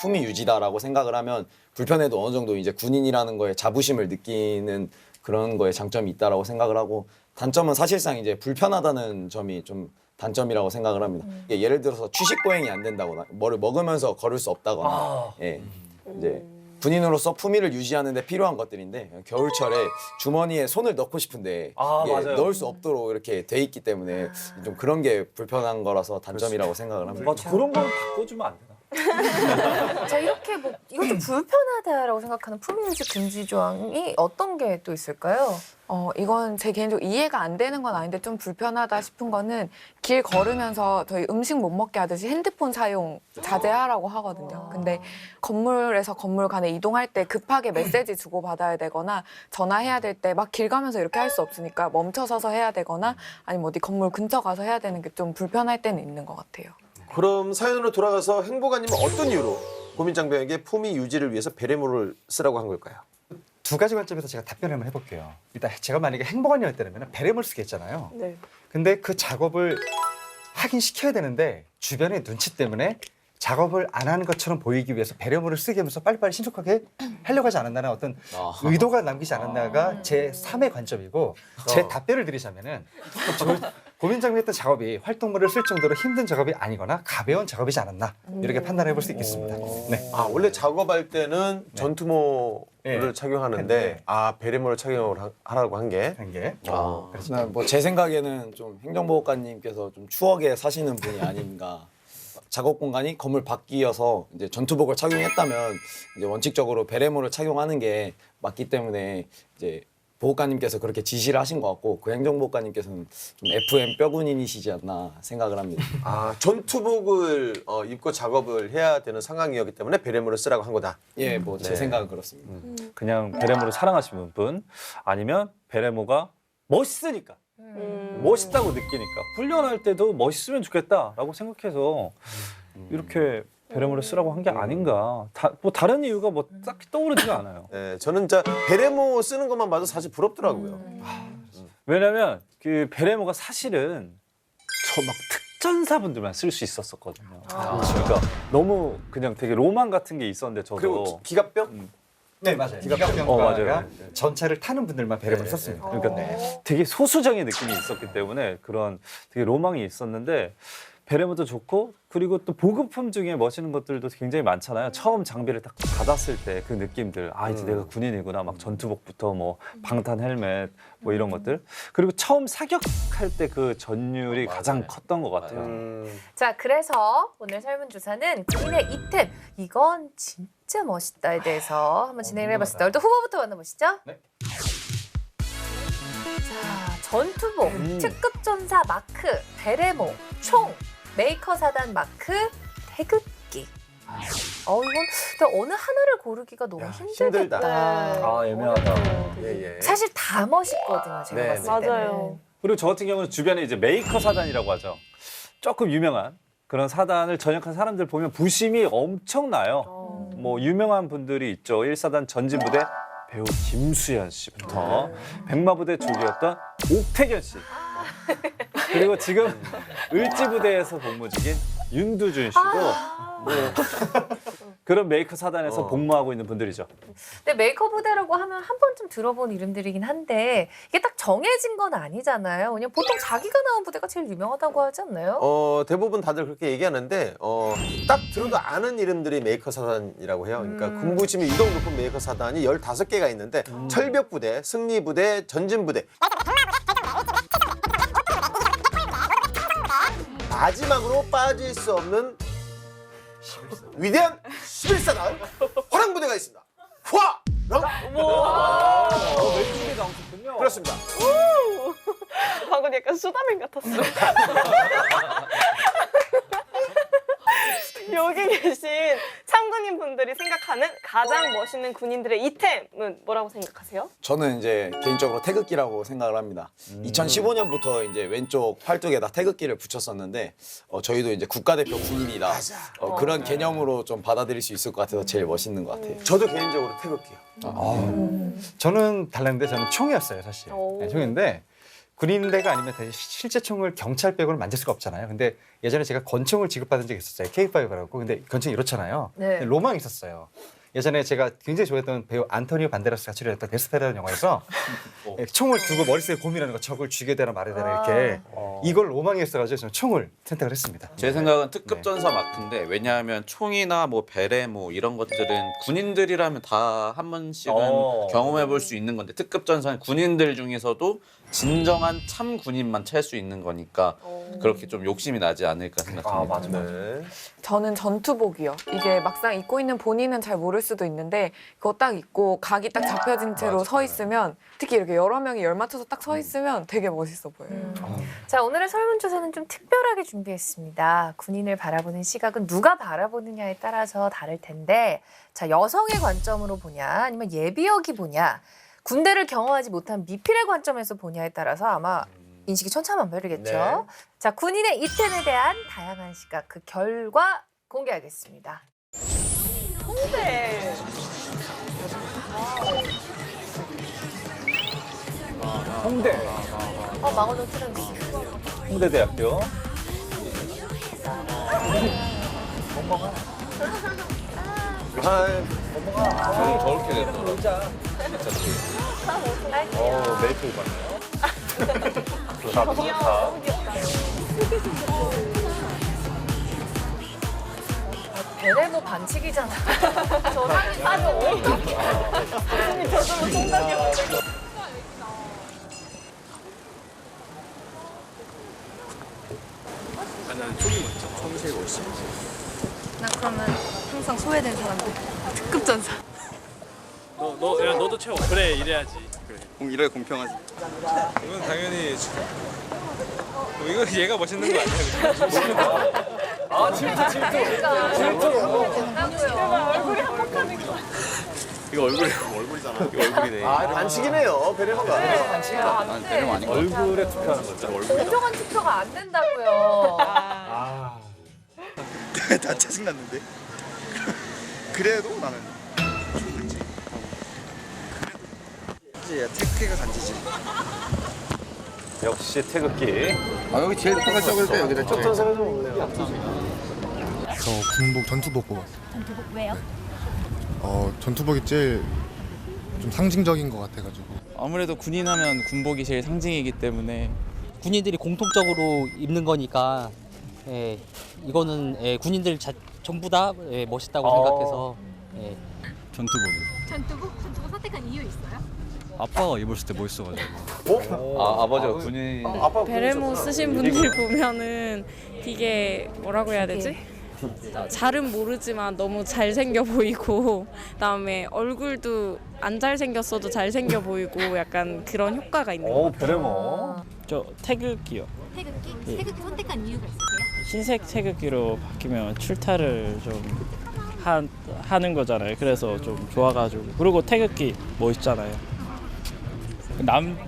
품위 유지다라고 생각을 하면 불편해도 어느 정도 이제 군인이라는 거에 자부심을 느끼는 그런 거에 장점이 있다라고 생각을 하고 단점은 사실상 이제 불편하다는 점이 좀 단점이라고 생각을 합니다. 예를 들어서 취식 보행이 안 된다거나 뭐를 먹으면서 걸을 수 없다거나 예, 이제 군인으로서 품위를 유지하는 데 필요한 것들인데 겨울철에 주머니에 손을 넣고 싶은데 이게 맞아요. 넣을 수 없도록 이렇게 돼 있기 때문에 좀 그런 게 불편한 거라서 단점이라고 생각을 합니다. 맞아. 그런 걸 바꿔주면 안 되나? 자, 이렇게 뭐 이거 좀 불편하다라고 생각하는 품위유지 금지 조항이 어떤 게 또 있을까요? 이건 제 개인적으로 이해가 안 되는 건 아닌데 좀 불편하다 싶은 거는 길 걸으면서 저희 음식 못 먹게 하듯이 핸드폰 사용 자제하라고 하거든요. 근데 건물에서 건물 간에 이동할 때 급하게 메시지 주고 받아야 되거나 전화해야 될 때 막 길 가면서 이렇게 할 수 없으니까 멈춰서서 해야 되거나 아니면 어디 건물 근처 가서 해야 되는 게 좀 불편할 때는 있는 것 같아요. 그럼 사연으로 돌아가서 행복아님은 어떤 이유로 고민장병에게 품위 유지를 위해서 베레모를 쓰라고 한 걸까요? 두 가지 관점에서 제가 답변을 한번 해볼게요. 일단 제가 만약에 행복한이었다면 베레모를 쓰겠잖아요. 네. 근데 그 작업을 하긴 시켜야 되는데 주변의 눈치 때문에 작업을 안 하는 것처럼 보이기 위해서 베레모를 쓰게 하면서 빨리빨리 신속하게 하려고 하지 않았나는 어떤 의도가 남기지 않았나가 제 3의 관점이고 제 답변을 드리자면은 고민장비했던 작업이 활동물을 쓸 정도로 힘든 작업이 아니거나 가벼운 작업이지 않았나 이렇게 판단해 볼 수 있겠습니다. 네. 아, 원래 작업할 때는 전투모를 착용하는데 베레모를 착용을 하라고 한 게. 뭐 제 생각에는 좀 행정보호관님께서 좀 추억에 사시는 분이 아닌가. 작업 공간이 건물 밖이어서 이제 전투복을 착용했다면 이제 원칙적으로 베레모를 착용하는 게 맞기 때문에 이제 보호관님께서 그렇게 지시를 하신 것 같고 그 행정보호관님께서는 좀 FM 뼈군인이시지 않나 생각을 합니다. 전투복을 입고 작업을 해야 되는 상황이었기 때문에 베레모를 쓰라고 한 거다. 예, 뭐 제 생각은 그렇습니다. 그냥 베레모를 사랑하시는 분 아니면 베레모가 멋있으니까 멋있다고 느끼니까 훈련할 때도 멋있으면 좋겠다라고 생각해서 이렇게 베레모를 쓰라고 한 게 아닌가. 뭐 다른 이유가 뭐 딱히 떠오르지가 않아요. 네, 저는 진짜 베레모 쓰는 것만 봐도 사실 부럽더라고요. 왜냐면 그 베레모가 사실은 저 막 특전사분들만 쓸 수 있었었거든요. 그러니까 너무 그냥 되게 로망 같은 게 있었는데 저도. 그리고 기갑병? 네, 맞아요. 맞아요. 전차를 타는 분들만 베레모를 썼습니다. 그러니까 되게 소수적인 느낌이 있었기 때문에 그런 되게 로망이 있었는데 베레모도 좋고 그리고 또 보급품 중에 멋있는 것들도 굉장히 많잖아요. 처음 장비를 딱 받았을 때 그 느낌들. 이제 내가 군인이구나. 막 전투복부터 뭐 방탄 헬멧 뭐 이런 것들. 그리고 처음 사격할 때 그 전율이 가장 컸던 것 같아요. 자, 그래서 오늘 설문조사는 군인의 이템 이건 진짜 멋있다에 대해서 한번 진행을 해봤습니다. 오늘도 후보부터 만나보시죠. 네. 자, 전투복, 특급 전사 마크, 베레모, 총, 메이커 사단 마크, 태극기. 이건 어느 하나를 고르기가 너무 힘들겠다. 애매하다. 사실 다 멋있거든요, 제가 봤을 때는. 맞아요. 그리고 저 같은 경우는 주변에 이제 메이커 사단이라고 하죠. 조금 유명한 그런 사단을 전역한 사람들 보면 부심이 엄청나요. 뭐 유명한 분들이 있죠. 1사단 전진부대 배우 김수현 씨부터 백마부대 조기였던 옥태견 씨. 그리고 지금 을지부대에서 복무 중인 윤두준 씨고 뭐 그런 메이커 사단에서 복무하고 있는 분들이죠. 근데 메이커 부대라고 하면 한 번쯤 들어본 이름들이긴 한데 이게 딱 정해진 건 아니잖아요. 그냥 보통 자기가 나온 부대가 제일 유명하다고 하지 않나요? 대부분 다들 그렇게 얘기하는데 딱 들어도 아는 이름들이 메이커 사단이라고 해요. 그러니까 군부심이 유독 높은 메이커 사단이 15개가 있는데 철벽부대, 승리부대, 전진부대. 마지막으로 빠질 수 없는 위대한 11사단 화랑부대가 있습니다. 왼쪽에 나오셨군요. 그렇습니다. 방금 약간 수다맨 같았어. 여기 계신 참군인 분들이 생각하는 가장 멋있는 군인들의 이템은 뭐라고 생각하세요? 저는 이제 개인적으로 태극기라고 생각을 합니다. 2015년부터 이제 왼쪽 팔뚝에다 태극기를 붙였었는데 저희도 이제 국가대표 군인이다. 그런 개념으로 좀 받아들일 수 있을 것 같아서 제일 멋있는 것 같아요. 저도 개인적으로 태극기요. 저는 달랐는데 저는 총이었어요 사실. 오. 네, 총인데 군인대가 아니면 다시 실제 총을 경찰 빼고는 만질 수가 없잖아요. 근데 예전에 제가 권총을 지급받은 적이 있었어요. K5라고. 근데 권총이 이렇잖아요. 네. 근데 로망이 있었어요. 예전에 제가 굉장히 좋아했던 배우 안토니오 반데라스가 출연했던 데스페라는 영화에서 총을 두고 머릿속에 고민하는 거, 적을 죽여야 되나 말아야 되나 이렇게 이걸 로망이 있어가지고 저는 총을 선택을 했습니다. 제 생각은 특급 전사 마크인데 왜냐하면 총이나 뭐 베레 뭐 이런 것들은 군인들이라면 다 한 번씩은 경험해 볼 수 있는 건데 특급 전사는 군인들 중에서도 진정한 참 군인만 찰 수 있는 거니까 그렇게 좀 욕심이 나지 않을까 생각합니다. 네. 저는 전투복이요. 이게 막상 입고 있는 본인은 잘 모를 수도 있는데 그거 딱 입고 각이 딱 잡혀진 채로 서 있으면 특히 이렇게 여러 명이 열 맞춰서 딱 서 있으면 되게 멋있어 보여요. 자, 오늘의 설문조사는 좀 특별하게 준비했습니다. 군인을 바라보는 시각은 누가 바라보느냐에 따라서 다를 텐데, 자, 여성의 관점으로 보냐, 아니면 예비역이 보냐, 군대를 경험하지 못한 미필의 관점에서 보냐에 따라서 아마 인식이 천차만별이겠죠. 네. 자, 군인의 이템에 대한 다양한 시각, 그 결과 공개하겠습니다. 홍대. 홍대. 망원동 트렌드. 홍대대학교. 형이 저렇게 됐더라. 메이크업 받네요. 좋다, 좋다. 베레모 반칙이잖아. 저 사진 어떡해. 선생님 저절로 송각이요. 나 그러면 항상 소외된 사람들. 특급 전사. 너도 채워. 그래 이래야지. 이래 공평하지. 이건 당연히 이거 얘가 멋있는 거 아니야? 아, 질투. 얼굴이 한복하는 거. 이거 얼굴이잖아. 이거 얼굴이네. 반칙이네요, 베레모가. 난 때리면 아닌 것 같아. 얼굴에 투표하는 거죠. 공정한 투표가 안 된다고요. 다 짜증났는데. 그래도 나는 충분지. 그래도 태극기가 간지지. 역시 태극기. 여기 제일 똑같다고 할 때 여기다 쳐. 어떤 사람도 없네요. 저 군복 전투복 뽑았어요. 전투복 왜요? 전투복이 제일 좀 상징적인 것 같아가지고. 아무래도 군인하면 군복이 제일 상징이기 때문에 군인들이 공통적으로 입는 거니까 이거는 군인들 전부 다 멋있다고 생각해서 전투복 선택한 이유 있어요? 아빠가 입었을 때 멋있어가지고. 아버지가 군인. 베레모 쓰신 분들 보면은 되게 뭐라고 해야 되지? 잘은 모르지만 너무 잘생겨 보이고 그다음에 얼굴도 안 잘생겼어도 잘생겨 보이고 약간 그런 효과가 있는 것 같아요. 베레모. 저 태극기요. 태극기? 태극기 선택한 이유가 있으세요? 흰색 태극기로 바뀌면 출타를 좀 하는 거잖아요. 그래서 좀 좋아가지고. 그리고 태극기 멋있잖아요.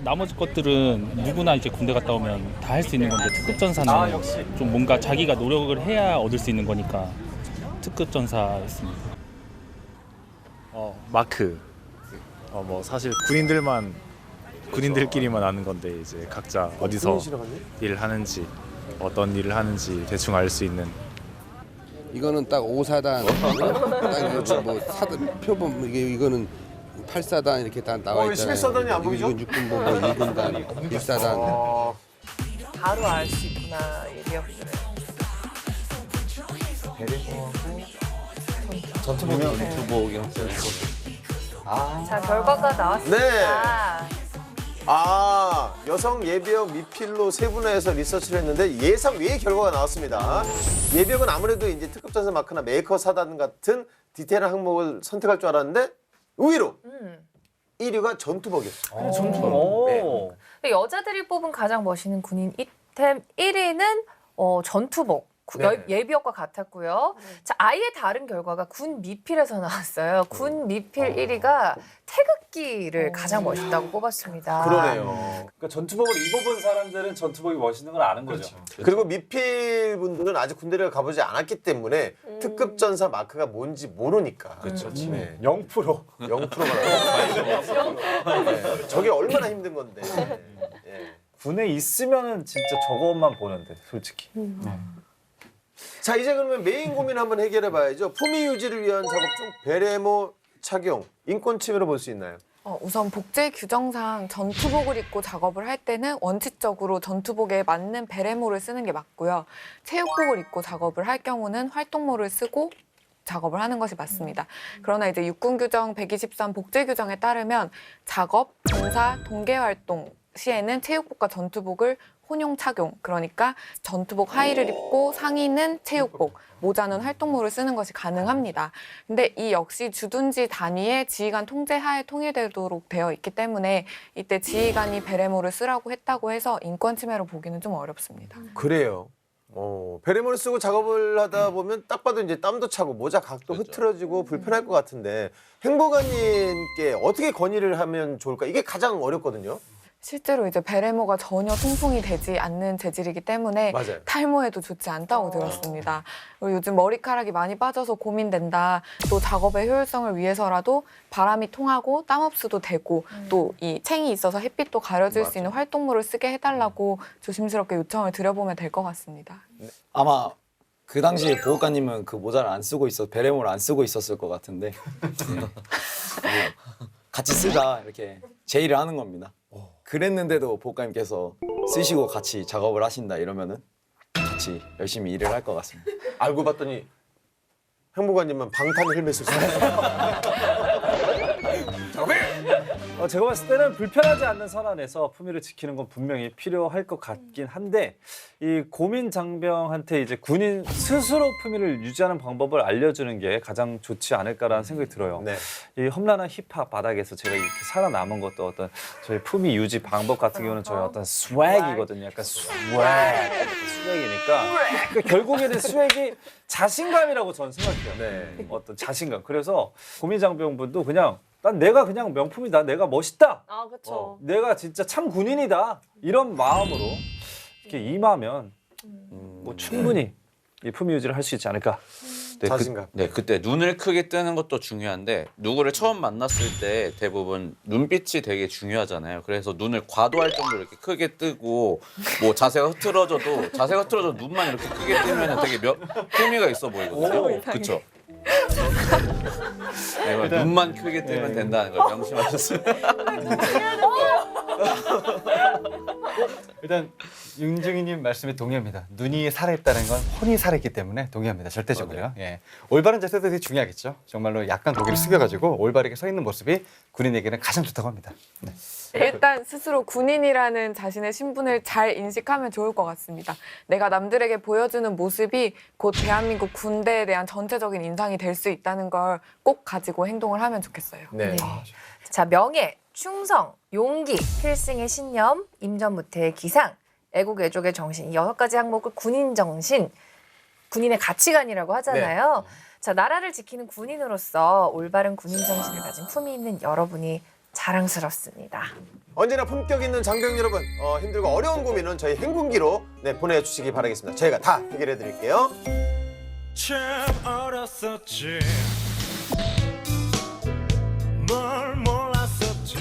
나머지 것들은 누구나 이제 군대 갔다 오면 다 할 수 있는 건데 특급 전사는 좀 뭔가 자기가 노력을 해야 얻을 수 있는 거니까 특급 전사였습니다. 마크. 뭐 사실 군인들끼리만 아는 건데 이제 각자 어디서 일을 하는지 어떤 일을 하는지 대충 알 수 있는. 이거는 딱 5사단, 딱 뭐 사단 표본 이거는 8사단 이렇게 다 나와 있잖아요. 11사단이 안 보이죠? 이건 6군본, 뭐 1군단, 1사단. 바로 알 수 있구나, 예비역들은. 전투복이랑 자, 결과가 나왔습니다. 여성 예비역 미필로 세분화해서 리서치를 했는데 예상 외의 결과가 나왔습니다. 예비역은 아무래도 이제 특급 전사 마크나 메이커 사단 같은 디테일한 항목을 선택할 줄 알았는데 의외로 1위가 전투복이었어요. 전투복. 네. 여자들이 뽑은 가장 멋있는 군인 이템 1위는 전투복. 네. 예비역과 같았고요. 자, 아예 다른 결과가 군 미필에서 나왔어요. 군 미필 1위가 태극기를 가장 멋있다고 뽑았습니다. 그러네요. 그러니까 전투복을 입어본 사람들은 전투복이 멋있는 걸 아는 거죠. 그리고 미필 분들은 아직 군대를 가보지 않았기 때문에 특급 전사 마크가 뭔지 모르니까. 그렇죠. 네. 0%. 0%가 네. 저게 얼마나 힘든 건데. 예. 군에 있으면은 진짜 저것만 보는데 솔직히. 자, 이제 그러면 메인 고민 한번 해결해 봐야죠. 품위 유지를 위한 작업 중 베레모 착용 인권 침해로 볼 수 있나요? 우선 복제 규정상 전투복을 입고 작업을 할 때는 원칙적으로 전투복에 맞는 베레모를 쓰는 게 맞고요. 체육복을 입고 작업을 할 경우는 활동모를 쓰고 작업을 하는 것이 맞습니다. 그러나 이제 육군 규정 123 복제 규정에 따르면 작업, 군사, 동계 활동 시에는 체육복과 전투복을 혼용 착용, 그러니까 전투복 하의를 입고 상의는 체육복, 모자는 활동모를 쓰는 것이 가능합니다. 근데 이 역시 주둔지 단위의 지휘관 통제하에 통일되도록 되어 있기 때문에 이때 지휘관이 베레모를 쓰라고 했다고 해서 인권 침해로 보기는 좀 어렵습니다. 그래요. 베레모를 쓰고 작업을 하다 보면 딱 봐도 이제 땀도 차고 모자 각도 흐트러지고 불편할 것 같은데 행보관님께 어떻게 건의를 하면 좋을까? 이게 가장 어렵거든요. 실제로 이제 베레모가 전혀 통풍이 되지 않는 재질이기 때문에 맞아요. 탈모에도 좋지 않다고 들었습니다. 그리고 요즘 머리카락이 많이 빠져서 고민된다. 또 작업의 효율성을 위해서라도 바람이 통하고 땀 흡수도 되고 또 이 챙이 있어서 햇빛도 가려질 수 있는 활동모를 쓰게 해달라고 조심스럽게 요청을 드려보면 될 것 같습니다. 아마 그 당시에 보호관님은 그 모자를 안 쓰고 베레모를 안 쓰고 있었을 것 같은데 같이 쓰자 이렇게 제의를 하는 겁니다. 그랬는데도 보호관님께서 쓰시고 같이 작업을 하신다 이러면은 같이 열심히 일을 할 것 같습니다. 알고 봤더니 행보관님은 방탄 헬멧을 쓰고 제가 봤을 때는 불편하지 않는 선안에서 품위를 지키는 건 분명히 필요할 것 같긴 한데 이 고민 장병한테 이제 군인 스스로 품위를 유지하는 방법을 알려주는 게 가장 좋지 않을까라는 생각이 들어요. 네. 이 험난한 힙합 바닥에서 제가 이렇게 살아남은 것도 어떤 저희 품위 유지 방법 같은 경우는 저희 어떤 스웩이거든요. 약간 스웩이니까 그러니까 결국에는 스웩이 자신감이라고 저는 생각해요. 네. 어떤 자신감. 그래서 고민 장병분도 그냥 난 내가 그냥 명품이다. 내가 멋있다. 아, 그렇죠. 내가 진짜 참 군인이다. 이런 마음으로 이렇게 임하면 뭐 충분히 이 품위 유지를 할 수 있지 않을까. 네, 자신감. 그때 눈을 크게 뜨는 것도 중요한데 누구를 처음 만났을 때 대부분 눈빛이 되게 중요하잖아요. 그래서 눈을 과도할 정도로 이렇게 크게 뜨고 뭐 자세가 흐트러져도 눈만 이렇게 크게 뜨면 되게 품위가 있어 보이거든요. 그렇죠? 네, 눈만 크게 뜨면 된다는 걸 명심하셨어요. 일단 윤중희님 말씀에 동의합니다. 눈이 살아있다는 건 혼이 살아있기 때문에 동의합니다. 절대적으로요. 예. 올바른 자세도 되게 중요하겠죠. 정말로 약간 고개를 숙여가지고 올바르게 서 있는 모습이 군인에게는 가장 좋다고 합니다. 네. 일단 스스로 군인이라는 자신의 신분을 잘 인식하면 좋을 것 같습니다. 내가 남들에게 보여주는 모습이 곧 대한민국 군대에 대한 전체적인 인상이 될 수 있다는 걸 꼭 가지고 행동을 하면 좋겠어요. 네. 자, 명예, 충성, 용기, 필승의 신념, 임전무태의 기상, 애국 애족의 정신, 이 6가지 항목을 군인 정신, 군인의 가치관이라고 하잖아요. 자, 나라를 지키는 군인으로서 올바른 군인 정신을 가진 품위 있는 여러분이 자랑스럽습니다. 언제나 품격 있는 장병 여러분, 힘들고 어려운 고민은 저희 행군기로 보내주시기 바라겠습니다. 저희가 다 해결해 드릴게요. 참 어렸었지 뭘 몰랐었지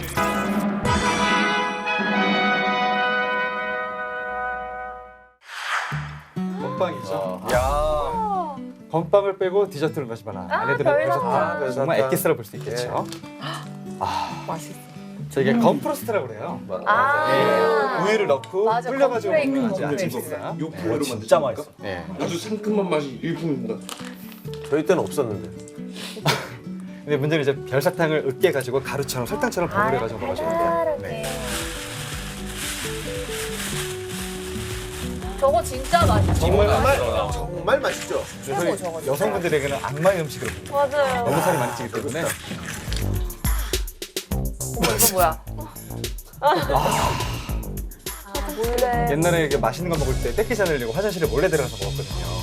건빵이죠. 야. 건빵을 빼고 디저트를 마시거나 아내들은 별사탕 정말 엑기스라 볼 수 있겠죠. 맛있어. 저게 건프로스트라고 그래요. 예, 우유를 넣고 불려가지고 먹는 아주 엑기스라. 요플레로 진짜 맛있어. 네. 아주 상큼한 맛이 일품입니다. 저희 때는 없었는데. 근데 문제는 이제 별사탕을 으깨 가지고 가루처럼 설탕처럼 버무려 가지고 먹어주는데요. 네. 저거 진짜 맛있어. 정말 맛있죠. 저희 여성분들에게는 악마의 음식으로 봅니다. 맞아요. 너무 살이 많이 찌기 때문에. 어머, 이거 뭐야? 몰래. 옛날에 이렇게 맛있는 거 먹을 때 뺏기지 않으려고 화장실에 몰래 들어가서 먹었거든요.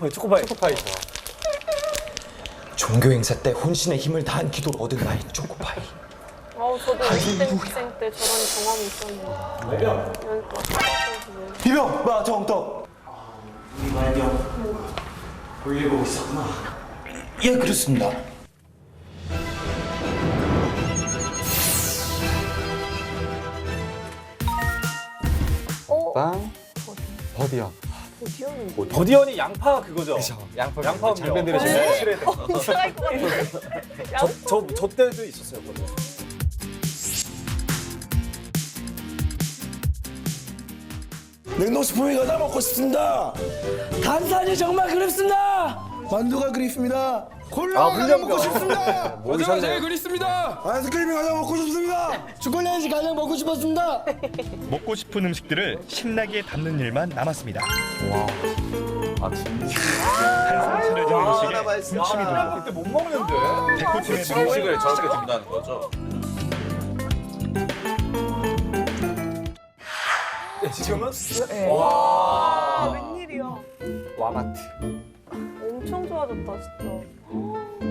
초코파이 좋아. 종교 행사 때 혼신의 힘을 다한 기도를 얻은 나의 초코파이. 저도 연습생 때 저런 경험이 있었는데. 비벼! 마 정떡! 이말경 볼일 보고 있었구나. 예, 그렇습니다. 빵. 버디야. 버디언이 양파 그거죠? 양파 장면들이 네. 정말 싫어야 돼. 이상할 것 같은데. 저 때도 있었어요. 버디언. 냉동식품이 가장 먹고 싶습니다. 간산이 정말 그립습니다. 만두가 그립습니다. 콜라가 가장 먹고 싶습니다. 모르셨네요. 제일 그립습니다. 아이스크림이 가장 먹고 싶습니다. 초콜릿이 가장 먹고 싶었습니다. 먹고 싶은 음식들을 신나게 담는 일만 남았습니다. 아 진짜. 항상 차려진 음식에 맛있어. 군침이 돌고 그때 못 먹는데. 백호팀의 음식을 저렇게 준다는 거죠. 지금은? 와, 웬일이야. 와마트. 엄청 좋아졌다, 진짜.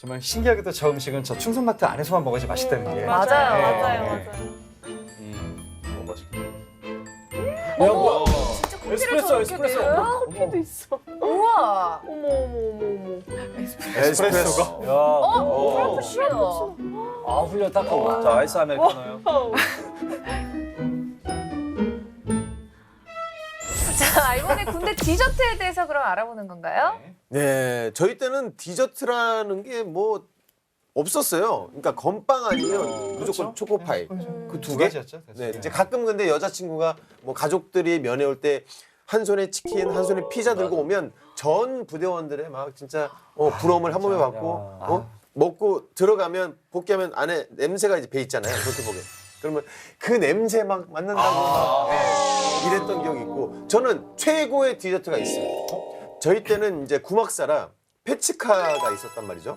정말 신기하게도 저 음식은 저 충성마트 안에서만 먹어야지 맛있다는 게. 맞아요. 너무 맛있겠다. 어머, 진짜 커피를 에스프레소, 저렇게 에스프레소. 내요? 커피도 있어. 우와. 어머. 에스프레소가. 프라푸치노. 아 훈련 딱 하고. 자 아이스 아메리카노요. 자, 이번에 군대 디저트에 대해서 그럼 알아보는 건가요? 네, 저희 때는 디저트라는 게 뭐 없었어요. 그러니까 건빵 아니면 무조건 초코파이 그 두 개. 가지였죠. 네, 이제 가끔 근데 여자친구가 뭐 가족들이 면회 올 때 한 손에 치킨, 한 손에 피자 들고 오면 전 부대원들의 막 진짜 부러움을 한 몸에 받고 먹고 들어가면 복귀하면 안에 냄새가 이제 배 있잖아요. 노트북에. 그러면 그 냄새 막 맡는다고 막 이랬던 기억이 있고 저는 최고의 디저트가 있어요. 저희 때는 이제 구막사라 페치카가 있었단 말이죠.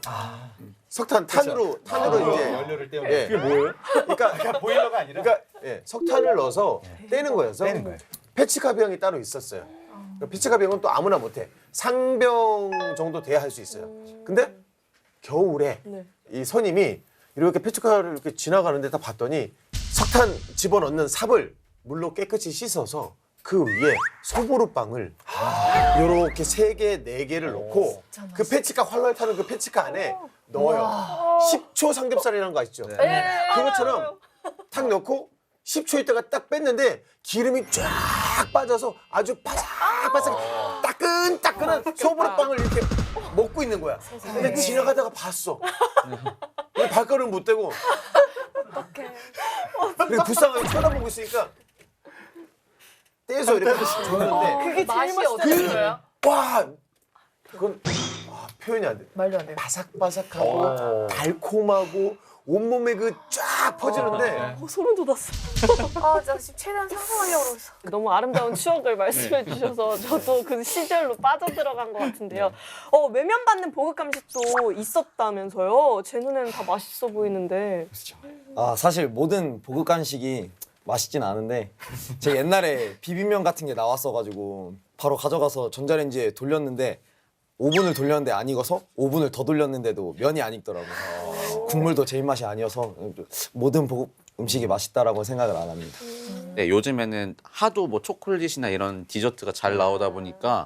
석탄 탄으로 이제 연료를 때우는. 예. 그게 뭐예요? 그러니까 보일러가 아니라. 그러니까 석탄을 넣어서 떼는 거여서 페치카 병이 따로 있었어요. 페치카 병은 또 아무나 못해. 상병 정도 돼야 할 수 있어요. 근데 겨울에 이 선임이 이렇게 페치카를 이렇게 지나가는데 다 봤더니 석탄 집어넣는 삽을 물로 깨끗이 씻어서 그 위에 소보루빵을 이렇게 3개, 4개를 넣고 그 페치카 활활 타는 그 페치카 안에 넣어요. 10초 삼겹살이라는 거 아시죠? 그것처럼 탁 넣고 10초 있다가 딱 뺐는데 기름이 쫙 빠져서 아주 바삭바삭 따끈따끈한 소보루빵을 이렇게 먹고 있는 거야. 근데 지나가다가 봤어. 근데 발걸음 못 대고 그리고 불쌍하게 쳐다보고 있으니까 떼서 이렇게 줬는데 그게 맛이 제일 어땠어요? 와 그건 표현이 안 돼. 말도 안 돼요. 바삭바삭하고 달콤하고 온몸에 그 쫙 퍼지는데 소름 돋았어. 저 지금 최대한 상상하려고 그랬어. 너무 아름다운 추억을 말씀해 주셔서 저도 그 시절로 빠져들어간 것 같은데요. 외면받는 보급 간식도 있었다면서요? 제 눈에는 다 맛있어 보이는데. 사실 모든 보급 간식이 맛있진 않은데 제가 옛날에 비빔면 같은 게 나왔어가지고 바로 가져가서 전자레인지에 돌렸는데 5분을 돌렸는데 안 익어서 5분을 더 돌렸는데도 면이 안 익더라고요. 국물도 제 입맛이 아니어서 모든 보급 음식이 맛있다라고 생각을 안 합니다. 네, 요즘에는 하도 뭐 초콜릿이나 이런 디저트가 잘 나오다 보니까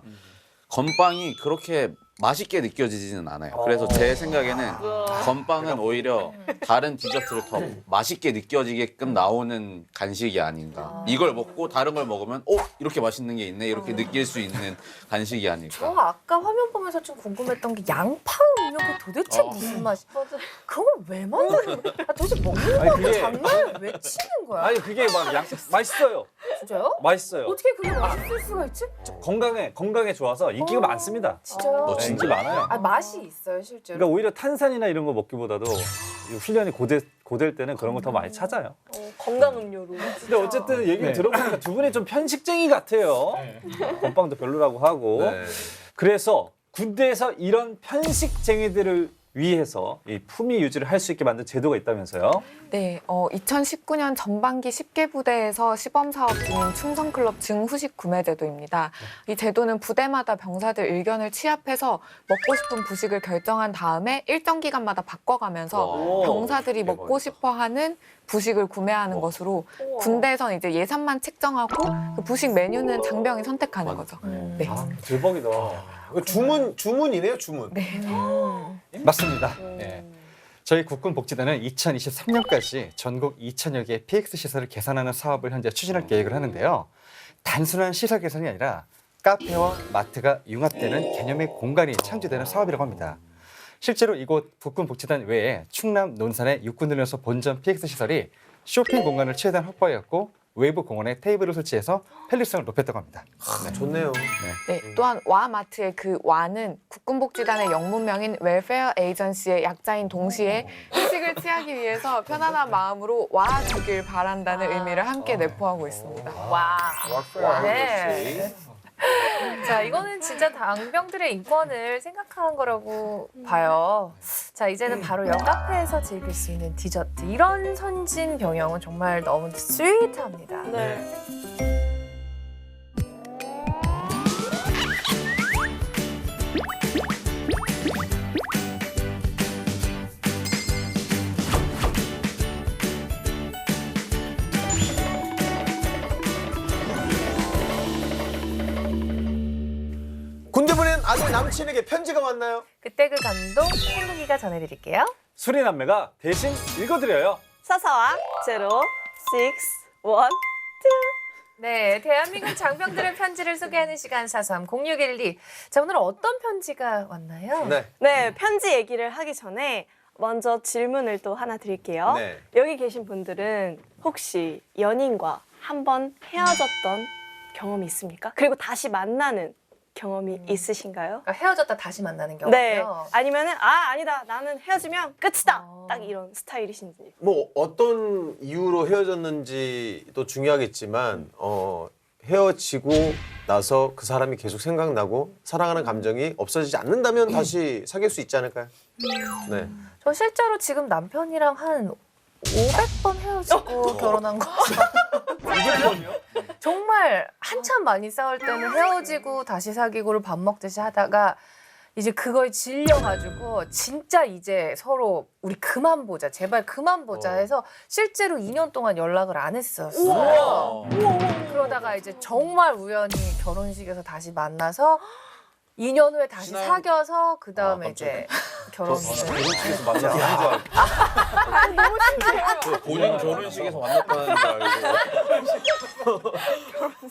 건빵이 그렇게 맛있게 느껴지지는 않아요. 그래서 제 생각에는 건빵은 오히려 다른 디저트를 더 맛있게 느껴지게끔 나오는 간식이 아닌가. 이걸 먹고 다른 걸 먹으면 이렇게 맛있는 게 있네 이렇게 느낄 수 있는 간식이 아닐까. 저 아까 화면 보면서 좀 궁금했던 게 양파 음료 그 도대체 무슨 맛이? 그걸 왜 만드는 거야? 도대체 먹는 아니, 거 그게- 장난을 왜 치는 거야? 아니 그게 막 맛있어요. 진짜요? 맛있어요. 어떻게 그게 맛있을 수가 있지? 건강에 좋아서 인기가 많습니다. 진짜요? 인기 많아요. 맛이 있어요 실제로. 그러니까 오히려 탄산이나 이런 거 먹기보다도 이 훈련이 고될 때는 그런 걸 더 많이 찾아요. 건강 음료로. 근데 어쨌든 얘기를 들어보니까 두 분이 좀 편식쟁이 같아요. 건빵도 별로라고 하고. 그래서 군대에서 이런 편식쟁이들을 위해서 이 품위 유지를 할 수 있게 만든 제도가 있다면서요? 네, 2019년 전반기 10개 부대에서 시범 사업 중인 충성클럽 증후식 구매 제도입니다. 이 제도는 부대마다 병사들 의견을 취합해서 먹고 싶은 부식을 결정한 다음에 일정 기간마다 바꿔가면서 병사들이 먹고 싶어하는 부식을 구매하는 것으로 군대에서는 이제 예산만 책정하고 그 부식 메뉴는 장병이 선택하는 거죠. 네. 대박이다. 주문이네요, 주문. 네. 맞습니다. 예. 저희 국군복지단은 2023년까지 전국 2,000여 개의 PX 시설을 개선하는 사업을 현재 추진할 계획을 하는데요. 단순한 시설 개선이 아니라 카페와 마트가 융합되는 개념의 공간이 창조되는 사업이라고 합니다. 실제로 이곳 국군복지단 외에 충남 논산의 육군훈련소 본점 PX 시설이 쇼핑 공간을 최대한 확보하였고 외부 공원에 테이블을 설치해서 편리성을 높였다고 합니다. 좋네요. 네, 또한 와마트의 그 와는 국군복지단의 영문명인 웰페어 에이전시의 약자인 동시에 휴식을 취하기 위해서 편안한 마음으로 와주길 바란다는 의미를 함께 내포하고 있습니다. 와. 네. 자, 이거는 진짜 당병들의 인권을 생각한 거라고 봐요. 자, 이제는 바로 옆 카페에서 즐길 수 있는 디저트. 이런 선진 병영은 정말 너무 스윗합니다. 네. 군대 보낸 아들 남친에게 편지가 왔나요? 그때 그 감동 행복이가 전해드릴게요. 수리남매가 대신 읽어드려요. 사사와 제로, 6, 1, 2. 네, 대한민국 장병들의 편지를 소개하는 시간 4306112. 자, 오늘 어떤 편지가 왔나요? 네, 편지 얘기를 하기 전에 먼저 질문을 또 하나 드릴게요. 네. 여기 계신 분들은 혹시 연인과 한 번 헤어졌던 경험이 있습니까? 그리고 다시 만나는 경험이 있으신가요? 그러니까 헤어졌다 다시 만나는 경우요. 네. 아니면은 아니다. 나는 헤어지면 끝이다. 딱 이런 스타일이신지. 뭐 어떤 이유로 헤어졌는지도 중요하겠지만 헤어지고 나서 그 사람이 계속 생각나고 사랑하는 감정이 없어지지 않는다면 다시 사귈 수 있지 않을까요? 네. 저 실제로 지금 남편이랑 한 500번 헤어지고 결혼한 거. 500번이요? 정말 한참 많이 싸울 때는 헤어지고 다시 사귀고를 밥 먹듯이 하다가 이제 그거에 질려가지고 진짜 이제 서로 우리 그만 보자, 제발 그만 보자 해서 실제로 2년 동안 연락을 안 했었어요. 그러다가 이제 정말 우연히 결혼식에서 다시 만나서 2년 후에 다시 사귀어서 그 다음에 이제 결혼식을. 결혼식에서 만나서 하는 줄 알고. 너무 신기해요. 본인 결혼식에서 만났다는 줄 알고.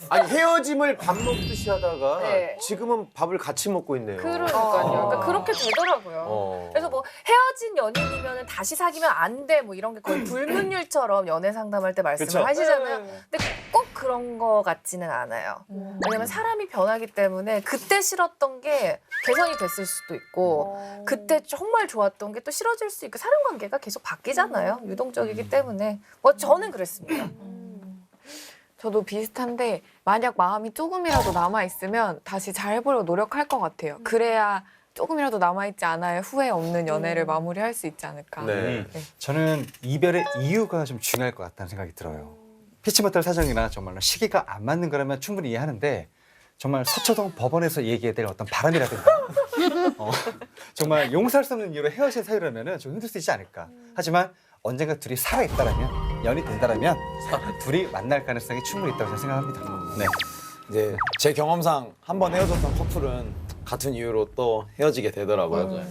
아니 헤어짐을 밥 먹듯이 하다가 네. 지금은 밥을 같이 먹고 있네요. 그러니까요. 그러니까 그렇게 되더라고요. 그래서 뭐 헤어진 연인이면 다시 사귀면 안 돼 뭐 이런 게 거의 불문율처럼 연애 상담할 때 말씀을 그쵸? 하시잖아요. 근데 꼭 그런 거 같지는 않아요. 왜냐면 사람이 변하기 때문에 그때 싫었던 게 개선이 됐을 수도 있고 그때 정말 좋았던 게 또 싫어질 수 있고 사람 관계가 계속 바뀌잖아요. 유동적이기 때문에 뭐 저는 그랬습니다. 저도 비슷한데 만약 마음이 조금이라도 남아있으면 다시 잘해보려고 노력할 것 같아요. 그래야 조금이라도 남아있지 않아야 후회 없는 연애를 마무리할 수 있지 않을까. 네. 저는 이별의 이유가 좀 중요할 것 같다는 생각이 들어요. 피치 못할 사정이나 정말로 시기가 안 맞는 거라면 충분히 이해하는데 정말 서초동 법원에서 얘기해야 될 어떤 바람이라든가 정말 용서할 수 없는 이유로 헤어진 사유라면 좀 힘들 수 있지 않을까. 하지만 언젠가 둘이 살아있다라면 연이 된다라면 둘이 만날 가능성이 충분히 있다고 저는 생각합니다. 네. 이제 제 경험상 한 번 헤어졌던 커플은 같은 이유로 또 헤어지게 되더라고요.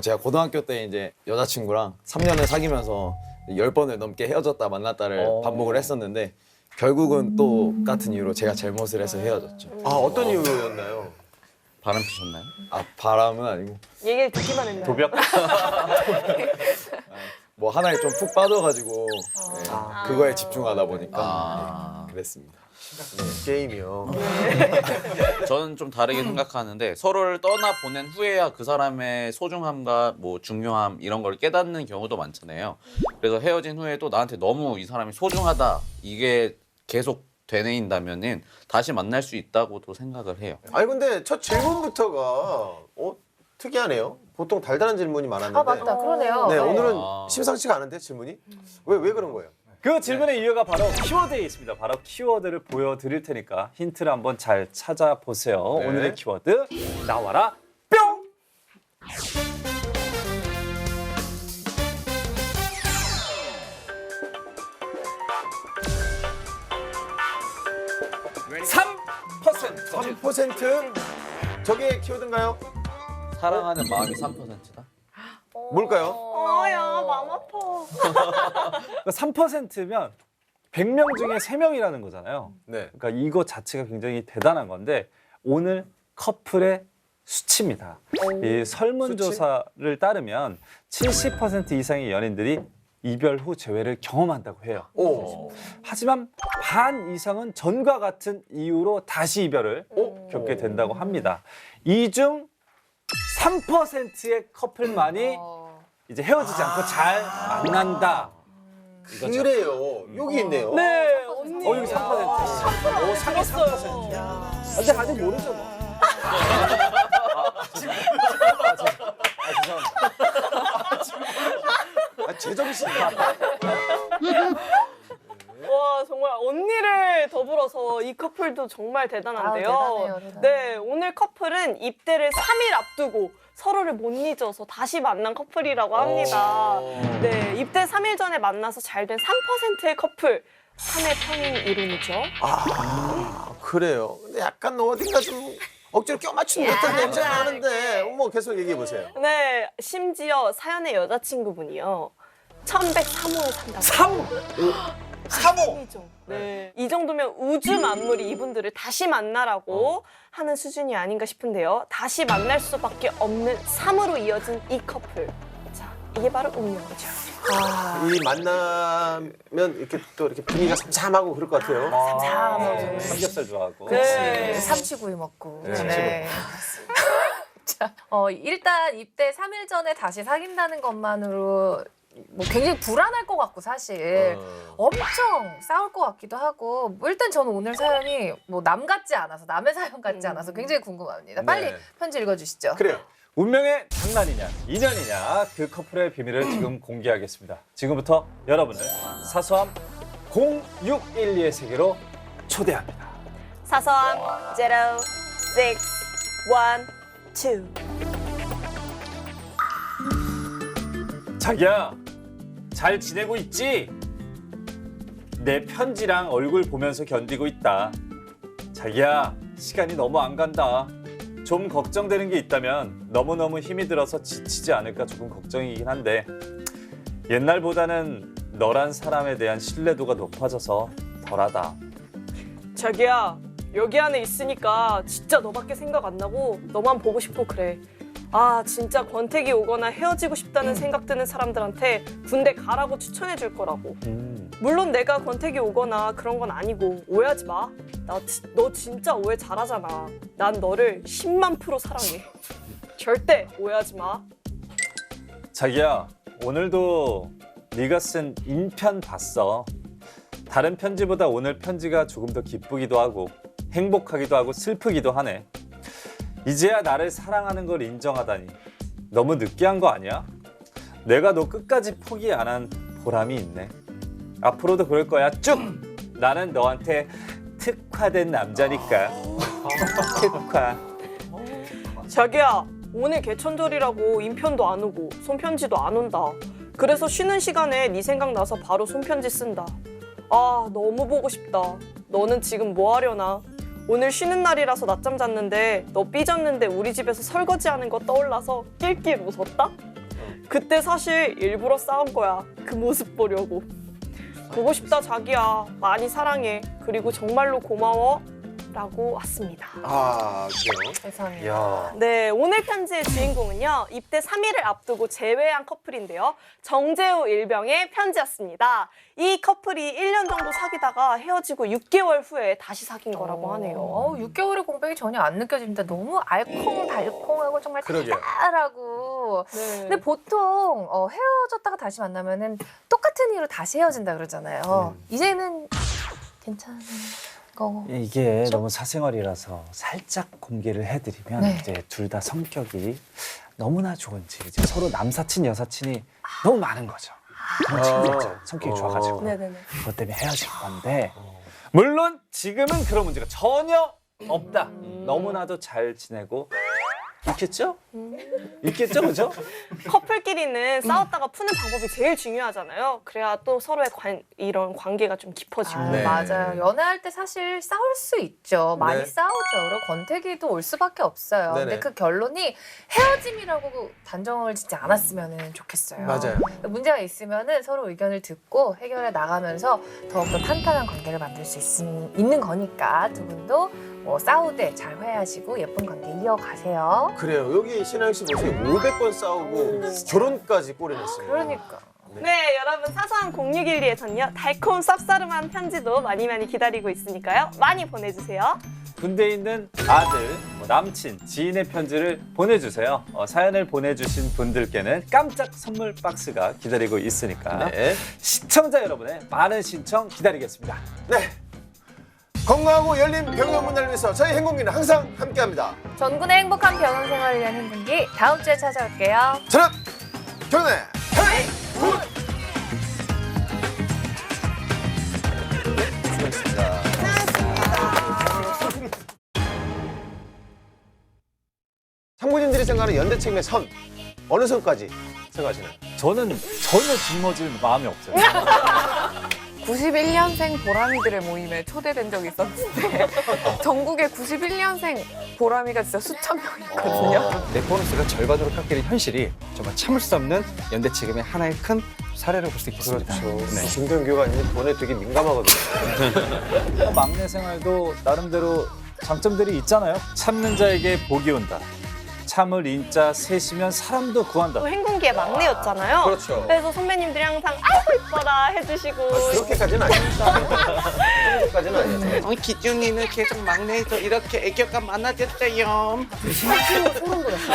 제가 고등학교 때 이제 여자친구랑 3년을 사귀면서 10번을 넘게 헤어졌다 만났다를 반복을 했었는데 결국은 또 같은 이유로 제가 잘못을 해서 헤어졌죠. 아 어떤 이유였나요? 바람 피셨나요? 아 바람은 아니고 얘기를 듣기만 했나요? 도벽? 뭐 하나에 좀 푹 빠져가지고 그거에 집중하다 보니까 그랬습니다. 게임이요. 저는 좀 다르게 생각하는데 서로를 떠나 보낸 후에야 그 사람의 소중함과 뭐 중요함 이런 걸 깨닫는 경우도 많잖아요. 그래서 헤어진 후에도 나한테 너무 이 사람이 소중하다 이게 계속 되뇌인다면은 다시 만날 수 있다고도 생각을 해요. 아니 근데 첫 질문부터가 특이하네요. 보통 달달한 질문이 많았는데. 아 맞다, 그러네요. 네, 네. 오늘은 심상치가 않은데 질문이? 왜 그런 거예요? 그 질문의 이유가 바로 키워드에 있습니다. 바로 키워드를 보여드릴 테니까 힌트를 한번 잘 찾아보세요. 네. 오늘의 키워드 나와라 뿅! 3%? 저게 키워드인가요? 사랑하는 마음이 3%다. 뭘까요? 아야 마음 아파. 3%면 100명 중에 3명이라는 거잖아요. 네. 그러니까 이거 자체가 굉장히 대단한 건데 오늘 커플의 수치입니다. 이 설문조사를 따르면 70% 이상의 연인들이 이별 후 재회를 경험한다고 해요. 하지만 반 이상은 전과 같은 이유로 다시 이별을 겪게 된다고 합니다. 이 중 3%의 커플만이 이제 헤어지지 않고 잘 만난다. 이거죠. 그래요. 여기 있네요. 네, 언니. 여기 3%. 오, 상위 3%. 근데 아직 모르죠 뭐. 제정신. 와 정말 언니를 더불어서 이 커플도 정말 대단한데요. 대단해요. 네, 오늘 커플은 입대를 3일 앞두고 서로를 못 잊어서 다시 만난 커플이라고 합니다. 네, 입대 3일 전에 만나서 잘 된 3%의 커플. 3회 평행 이론이죠. 아, 그래요. 근데 약간 어딘가 좀 억지로 껴맞춘 듯한 냄새가 나는데 계속 얘기해 보세요. 네, 심지어 사연의 여자친구분이요. 1103호에 산다고. 3호! 네. 이 정도면 우주 만물이 이분들을 다시 만나라고 하는 수준이 아닌가 싶은데요. 다시 만날 수밖에 없는 3으로 이어진 이 커플. 자, 이게 바로 운명이죠. 이 만나면 이렇게 또 이렇게 분위기가 삼삼하고 그럴 것 같아요. 삼삼하고. 삼겹살 좋아하고. 네. 삼치구이 먹고. 네. 네. 자, 일단 입대 3일 전에 다시 사귄다는 것만으로 굉장히 불안할 것 같고 사실 엄청 싸울 것 같기도 하고 일단 저는 오늘 사연이 남 같지 않아서 남의 사연 같지 않아서 굉장히 궁금합니다. 빨리 네. 편지 읽어주시죠. 그래요. 운명의 장난이냐 인연이냐 그 커플의 비밀을 지금 공개하겠습니다. 지금부터 여러분을 사소함 0612의 세계로 초대합니다. 사소함 0, 6, 1, 2. 자기야 잘 지내고 있지? 내 편지랑 얼굴 보면서 견디고 있다. 자기야 시간이 너무 안 간다. 좀 걱정되는 게 있다면 너무너무 힘이 들어서 지치지 않을까 조금 걱정이긴 한데 옛날보다는 너란 사람에 대한 신뢰도가 높아져서 덜하다. 자기야, 여기 안에 있으니까 진짜 너밖에 생각 안 나고 너만 보고 싶고 그래. 아, 진짜 권태기 오거나 헤어지고 싶다는 생각 드는 사람들한테 군대 가라고 추천해 줄 거라고. 물론 내가 권태기 오거나 그런 건 아니고 오해하지 마. 너 진짜 오해 잘하잖아. 난 너를 10만 % 사랑해. 절대 오해하지 마. 자기야 오늘도 네가 쓴 인편 봤어. 다른 편지보다 오늘 편지가 조금 더 기쁘기도 하고 행복하기도 하고 슬프기도 하네. 이제야 나를 사랑하는 걸 인정하다니 너무 느끼한 거 아니야? 내가 너 끝까지 포기 안 한 보람이 있네. 앞으로도 그럴 거야 쭉. 나는 너한테 특화된 남자니까. 특화. 자기야, 오늘 개천절이라고 인편도 안 오고 손편지도 안 온다. 그래서 쉬는 시간에 네 생각나서 바로 손편지 쓴다. 아, 너무 보고 싶다. 너는 지금 뭐 하려나? 오늘 쉬는 날이라서 낮잠 잤는데 너 삐졌는데 우리 집에서 설거지하는 거 떠올라서 낄낄 웃었다? 그때 사실 일부러 싸운 거야. 그 모습 보려고. 보고 싶다 자기야. 많이 사랑해. 그리고 정말로 고마워. 라고 왔습니다. 아, 그래요? 세상에. 네, 오늘 편지의 주인공은요. 입대 3일을 앞두고 재회한 커플인데요. 정재우 일병의 편지였습니다. 이 커플이 1년 정도 사귀다가 헤어지고 6개월 후에 다시 사귄 거라고 하네요. 6개월의 공백이 전혀 안 느껴집니다. 너무 알콩달콩하고 정말 그러게요. 달달하고. 네. 근데 보통 헤어졌다가 다시 만나면은 똑같은 이유로 다시 헤어진다 그러잖아요. 이제는 괜찮은 거. 이게 너무 사생활이라서 살짝 공개를 해드리면 네. 이제 둘 다 성격이 너무나 좋은지 이제 서로 남사친 여사친이 너무 많은 거죠. 그런 친구 있잖아요. 성격이 좋아가지고 네네네. 그것 때문에 헤어진 건데 물론 지금은 그런 문제가 전혀 없다. 너무나도 잘 지내고 있겠죠? 있겠죠, 그죠? 커플끼리는 싸웠다가 푸는 방법이 제일 중요하잖아요. 그래야 또 서로의 이런 관계가 좀 깊어지고. 네. 맞아요. 연애할 때 사실 싸울 수 있죠. 많이 네. 싸우죠. 그리고 권태기도 올 수밖에 없어요. 네네. 근데 그 결론이 헤어짐이라고 단정을 짓지 않았으면 좋겠어요. 맞아요. 문제가 있으면은 서로 의견을 듣고 해결해 나가면서 더욱더 탄탄한 관계를 만들 수 있는 거니까 두 분도 뭐 싸우되 잘 화해하시고 예쁜 관계 이어가세요. 그래요. 여기 신하영 씨 보세요. 500번 싸우고 결혼까지 꼬리냈습니다. 그러니까. 네, 여러분 사소한 0612에선요. 달콤 쌉싸름한 편지도 많이 기다리고 있으니까요. 많이 보내주세요. 군대에 있는 아들, 뭐 남친, 지인의 편지를 보내주세요. 사연을 보내주신 분들께는 깜짝 선물 박스가 기다리고 있으니까 네. 시청자 여러분의 많은 신청 기다리겠습니다. 네. 건강하고 열린 병원 문화를 위해서 저희 행복기는 항상 함께합니다. 전군의 행복한 병원 생활을 위한 행복기 다음 주에 찾아올게요. 저는 경례 헤이 굿. 수고하셨습니다. 참고진들이 생각하는 연대 책임의 선 어느 선까지 생각하시나요? 저는 전혀 짊어질 마음이 없어요. 91년생 보람이들의 모임에 초대된 적이 있었는데 전국에 91년생 보람이가 진짜 수천 명 있거든요. 내 보너스가 절반으로 깎이는 현실이 정말 참을 수 없는 연대 책임의 하나의 큰 사례라고 볼 수 있겠습니다. 그렇죠. 중견교가 아닌 돈에 되게 민감하거든요. 막내 생활도 나름대로 장점들이 있잖아요. 참는 자에게 복이 온다. 참을 인자 셋이면 사람도 구한다. 또 행군기의 막내였잖아요. 그렇죠. 그래서 선배님들이 항상 아이고 이뻐라 해주시고. 그렇게까지는 아닙니다. 그렇게까지는 아니에요. 기준이는 계속 막내에서 이렇게 애교가 많아졌어요. 소름 돋았어.